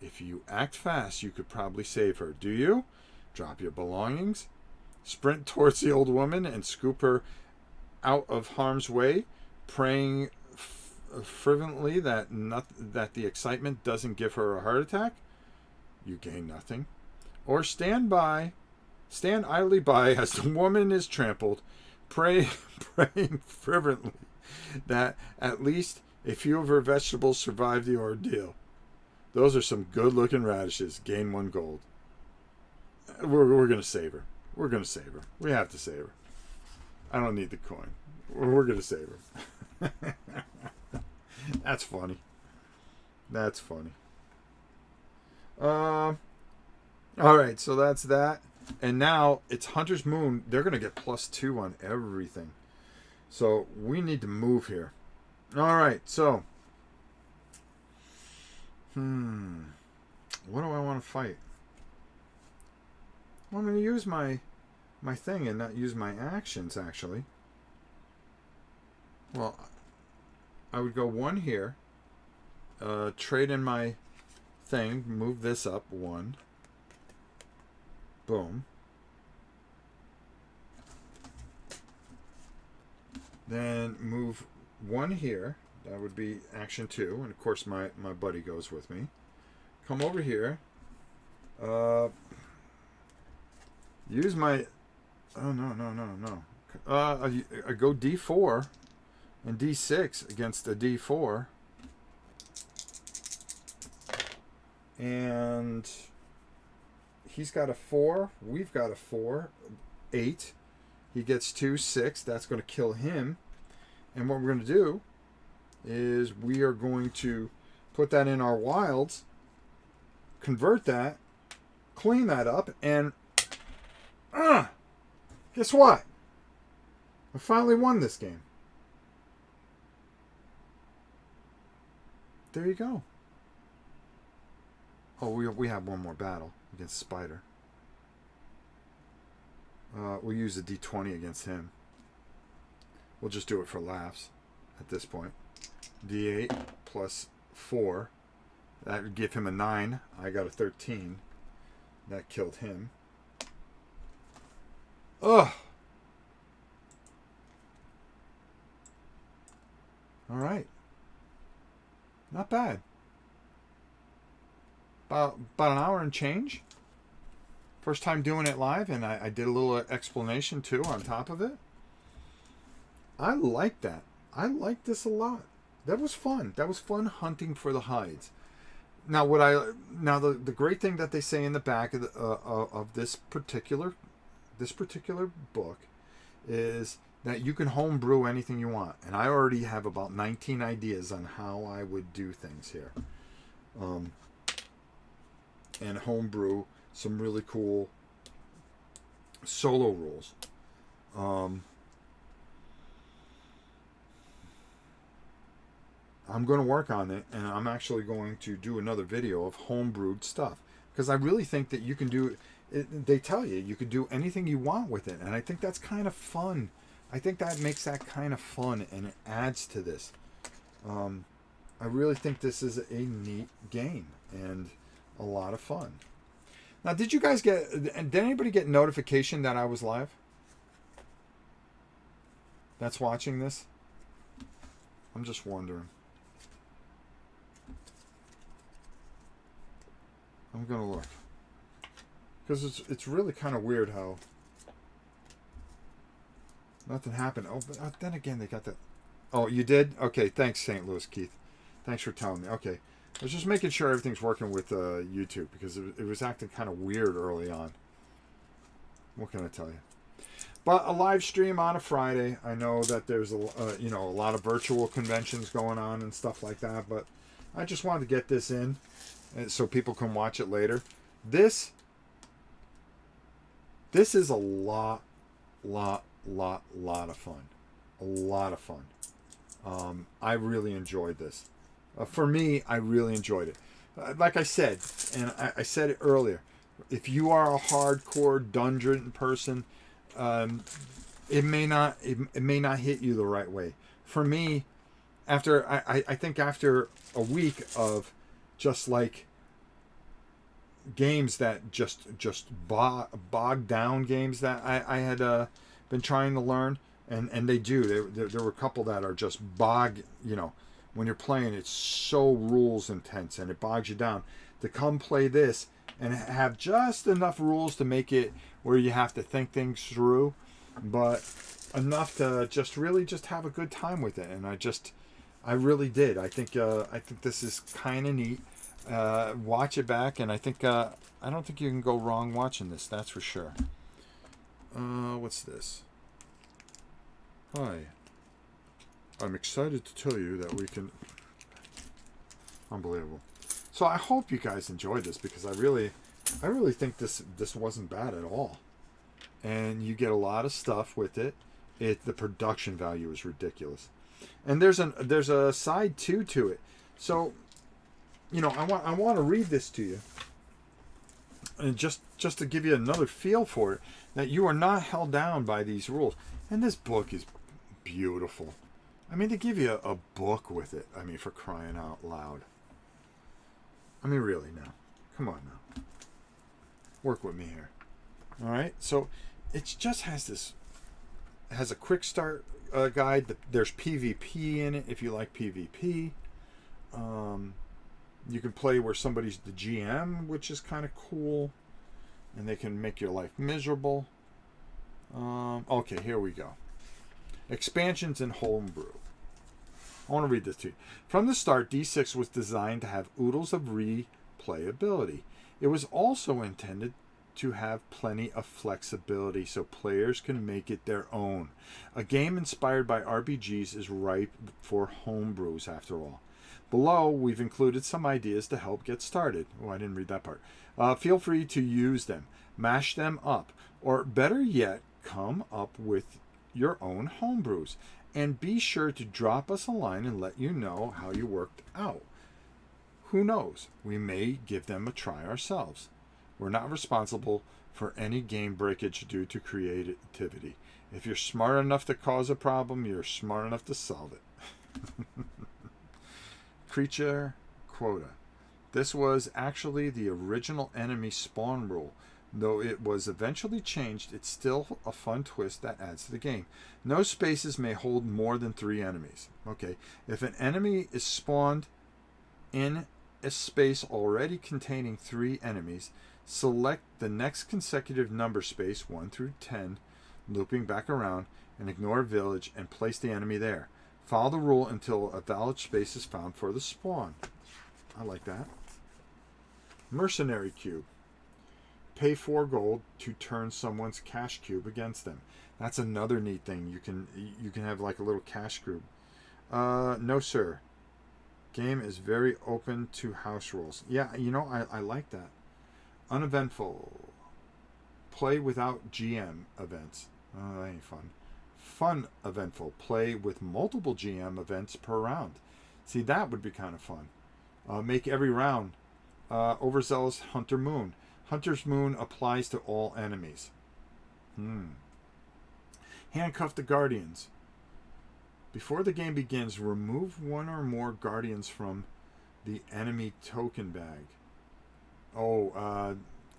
if you act fast, you could probably save her. Do you? Drop your belongings, sprint towards the old woman, and scoop her out of harm's way, praying fervently that the excitement doesn't give her a heart attack? You gain nothing. Or stand idly by as the woman is trampled, praying fervently that at least a few of her vegetables survive the ordeal. Those are some good-looking radishes. Gain 1 gold. We're going to save her. We're going to save her. We have to save her. I don't need the coin. We're going to save her. That's funny. That's funny. All right, so that's that. And now it's Hunter's Moon. They're going to get +2 on everything. So we need to move here. All right, so. What do I want to fight? Well, I'm going to use my thing and not use my actions, actually. Well, I would go 1 here. Trade in my thing. Move this up 1. Boom. Then move 1 here. That would be action 2. And, of course, my buddy goes with me. Come over here. Use my... Oh, no. I go D4 and D6 against a D4. And he's got a 4. We've got a 4. 8. He gets 2, 6. That's going to kill him. And what we're going to do is we are going to put that in our wilds, convert that, clean that up, and guess what? I finally won this game. There you go. Oh, we have one more battle against Spider. We'll use a D20 against him. We'll just do it for laughs at this point. D8 plus 4. That would give him a 9. I got a 13. That killed him. Ugh. All right. Not bad. About an hour and change. First time doing it live, and I did a little explanation too on top of it. I like that. I like this a lot. That was fun. That was fun hunting for the hides. Now, the great thing that they say in the back of this particular book is that you can homebrew anything you want, and I already have about 19 ideas on how I would do things here, and homebrew some really cool solo rules. I'm going to work on it, and I'm actually going to do another video of homebrewed stuff, because I really think that you can do they tell you you could do anything you want with it, and I think that's kind of fun. I think that makes that kind of fun, and it adds to this. I really think this is a neat game and a lot of fun. Now, did anybody get notification that I was live? That's watching this? I'm just wondering. I'm gonna look. Because it's really kind of weird how nothing happened. Oh, but then again, they got that. Oh, you did? Okay, thanks, St. Louis Keith. Thanks for telling me. Okay. I was just making sure everything's working with YouTube, because it was acting kind of weird early on. What can I tell you? But a live stream on a Friday. I know that there's a lot of virtual conventions going on and stuff like that, but I just wanted to get this in so people can watch it later. This is a lot of fun. A lot of fun. I really enjoyed this. For me, I really enjoyed it. Like I said, and I said it earlier, if you are a hardcore dungeon person, it may not hit you the right way. For me, I think after a week of just like games that just bog down games that I had been trying to learn, and they do. There were a couple that are just when you're playing, it's so rules intense and it bogs you down. To come play this and have just enough rules to make it where you have to think things through, but enough to just really just have a good time with it. And I really did. I think this is kind of neat. Watch it back, and I don't think you can go wrong watching this. That's for sure. What's this? Hi. I'm excited to tell you that we can... Unbelievable. So I hope you guys enjoyed this, because I really think this wasn't bad at all. And you get a lot of stuff with it. The production value is ridiculous. And there's a side two to it. So, I want to read this to you. And just to give you another feel for it, that you are not held down by these rules. And this book is beautiful. I mean, they give you a book with it. I mean, for crying out loud. I mean, really now. Come on now. Work with me here. All right? So, it just has a quick start guide. There's PvP in it if you like PvP. You can play where somebody's the GM, which is kind of cool. And they can make your life miserable. Okay, here we go. Expansions in Homebrew. I want to read this to you. From the start, D6 was designed to have oodles of replayability. It was also intended to have plenty of flexibility so players can make it their own. A game inspired by RPGs is ripe for homebrews, after all. Below, we've included some ideas to help get started. Oh, I didn't read that part. Feel free to use them, mash them up, or better yet, come up with your own homebrews. And be sure to drop us a line and let you know how you worked out. Who knows? We may give them a try ourselves. We're not responsible for any game breakage due to creativity. If you're smart enough to cause a problem, you're smart enough to solve it. Creature quota. This was actually the original enemy spawn rule. Though it was eventually changed, it's still a fun twist that adds to the game. No spaces may hold more than 3 enemies. Okay, if an enemy is spawned in a space already containing 3 enemies, select the next consecutive number space, 1 through 10, looping back around, and ignore village and place the enemy there. Follow the rule until a valid space is found for the spawn. I like that. Mercenary cube. Pay 4 gold to turn someone's cash cube against them. That's another neat thing. You can have like a little cash cube. No sir. Game is very open to house rules. Yeah, I like that. Uneventful. Play without GM events. Oh, that ain't fun. Fun eventful. Play with multiple GM events per round. See, that would be kind of fun. Make every round overzealous Hunter Moon. Hunter's Moon applies to all enemies. Handcuff the Guardians. Before the game begins, remove one or more Guardians from the enemy token bag.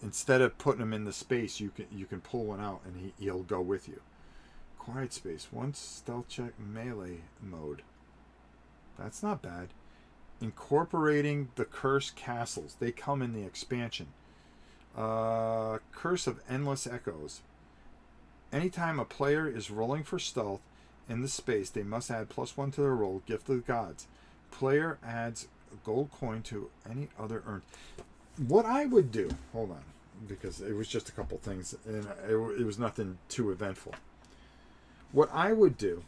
Instead of putting them in the space, you can pull one out and he'll go with you. Quiet Space. Once stealth check melee mode. That's not bad. Incorporating the Cursed Castles. They come in the expansion. Curse of Endless Echoes. Anytime a player is rolling for stealth in the space, they must add +1 to their roll. Gift of the Gods. Player adds a gold coin to any other earned. What I would do, hold on, because it was just a couple things, and it was nothing too eventful. What I would do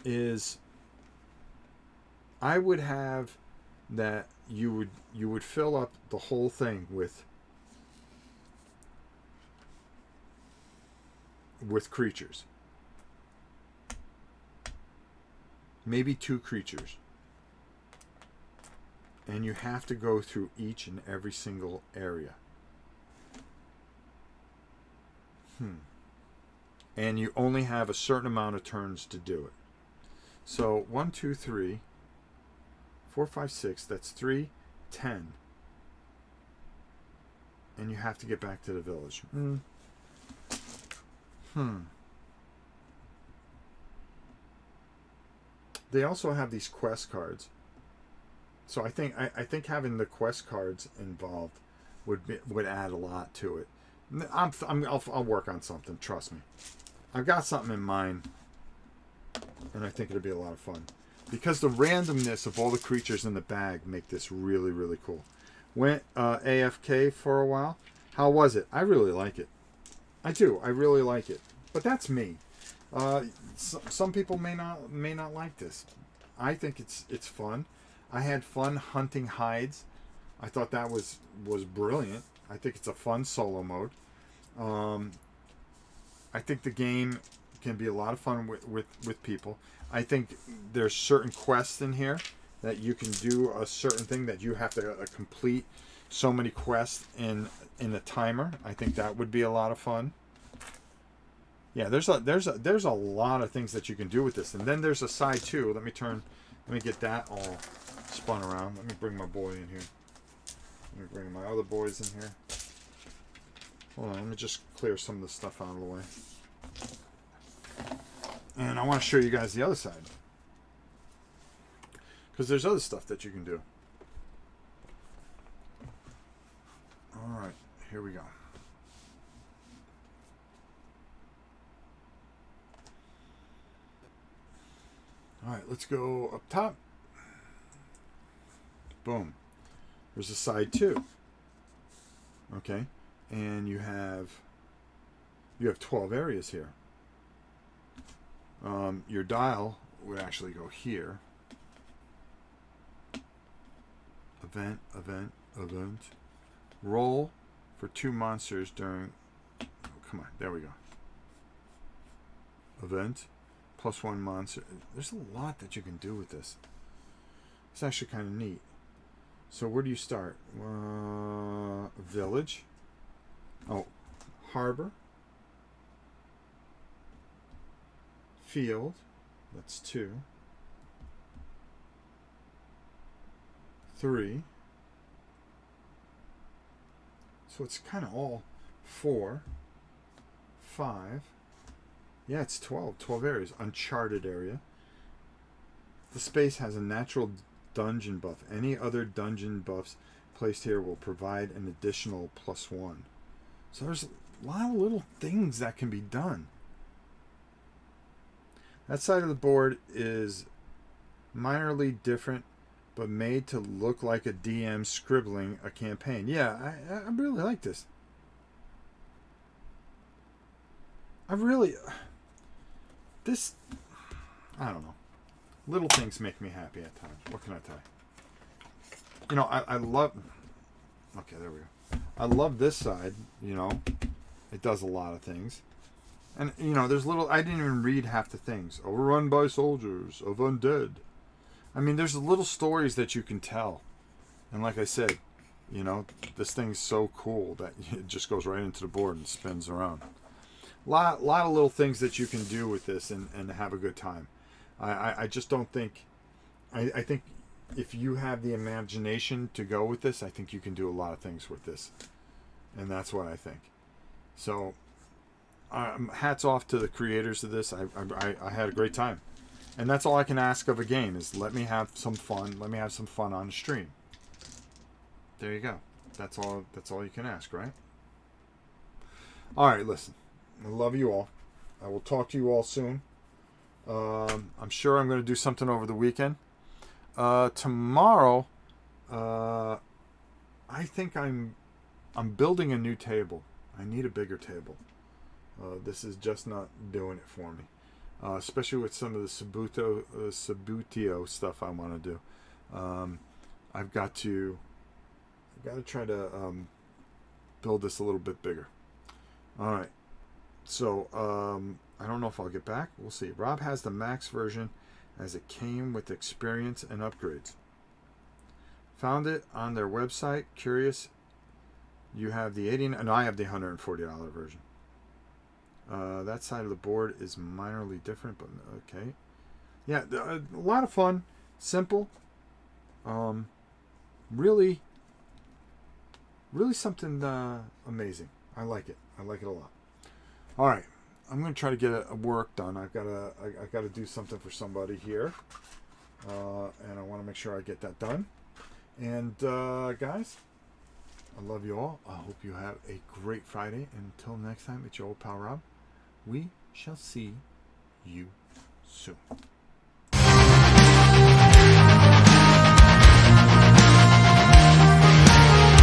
is I would have that you would fill up the whole thing with creatures. Maybe 2 creatures. And you have to go through each and every single area. And you only have a certain amount of turns to do it. So 1, 2, 3, 4, 5, 6. That's 3, 10. And you have to get back to the village. They also have these quest cards. So I think having the quest cards involved would add a lot to it. I'll work on something. Trust me. I've got something in mind, and I think it'll be a lot of fun because the randomness of all the creatures in the bag make this really, really cool. Went AFK for a while. How was it? I really like it. I do. I really like it. But that's me. Some people may not like this. I think it's fun. I had fun hunting hides. I thought that was brilliant. I think it's a fun solo mode. I think the game can be a lot of fun with people. I think there's certain quests in here that you can do a certain thing that you have to complete so many quests in a timer. I think that would be a lot of fun. Yeah, there's a lot of things that you can do with this. And then there's a side too. Let me get that all spun around. Let me bring my boy in here. Let me bring my other boys in here. Hold on, let me just clear some of the stuff out of the way. And I want to show you guys the other side. Because there's other stuff that you can do. Alright, here we go. Alright, let's go up top. Boom. There's a side too. Okay. And you have 12 areas here. Your dial would actually go here. Event. Roll for 2 monsters during... Oh, come on, there we go. Event. +1 monster. There's a lot that you can do with this. It's actually kind of neat. So where do you start? Village. Oh, harbor. Field. That's 2. 3. So it's kind of all 4. 5. Yeah, it's 12. 12 areas. Uncharted area. The space has a natural dungeon buff. Any other dungeon buffs placed here will provide an additional +1. So there's a lot of little things that can be done. That side of the board is minorly different, but made to look like a DM scribbling a campaign. Yeah, I really like this. I don't know. Little things make me happy at times. What can I tell you? You know, I love... Okay, there we go. I love this side, you know. It does a lot of things. And, you know, there's little... I didn't even read half the things. Overrun by soldiers of undead. I mean, there's little stories that you can tell. And like I said, You know, this thing's so cool that it just goes right into the board and spins around. Lot of little things that you can do with this and have a good time. I just don't think... I think if you have the imagination to go with this, I think you can do a lot of things with this. And that's what I think. So, hats off to the creators of this. I had a great time. And that's all I can ask of a game, is let me have some fun. Let me have some fun on the stream. There you go. That's all you can ask, right? All right, listen. I love you all. I will talk to you all soon. I'm sure I'm going to do something over the weekend. Tomorrow, I think I'm building a new table. I need a bigger table. This is just not doing it for me. Especially with some of the Sabutio stuff I want to do. I've got to try to build this a little bit bigger. All right. So, I don't know if I'll get back. We'll see. Rob has the max version as it came with experience and upgrades. Found it on their website. Curious. You have the $80, and I have the $140 version. That side of the board is minorly different, but okay. Yeah, a lot of fun. Simple. Really something amazing. I like it. I like it a lot. All right. I'm going to try to get a work done. I got to do something for somebody here. And I want to make sure I get that done. And guys, I love you all. I hope you have a great Friday. Until next time, it's your old pal Rob. We shall see you soon.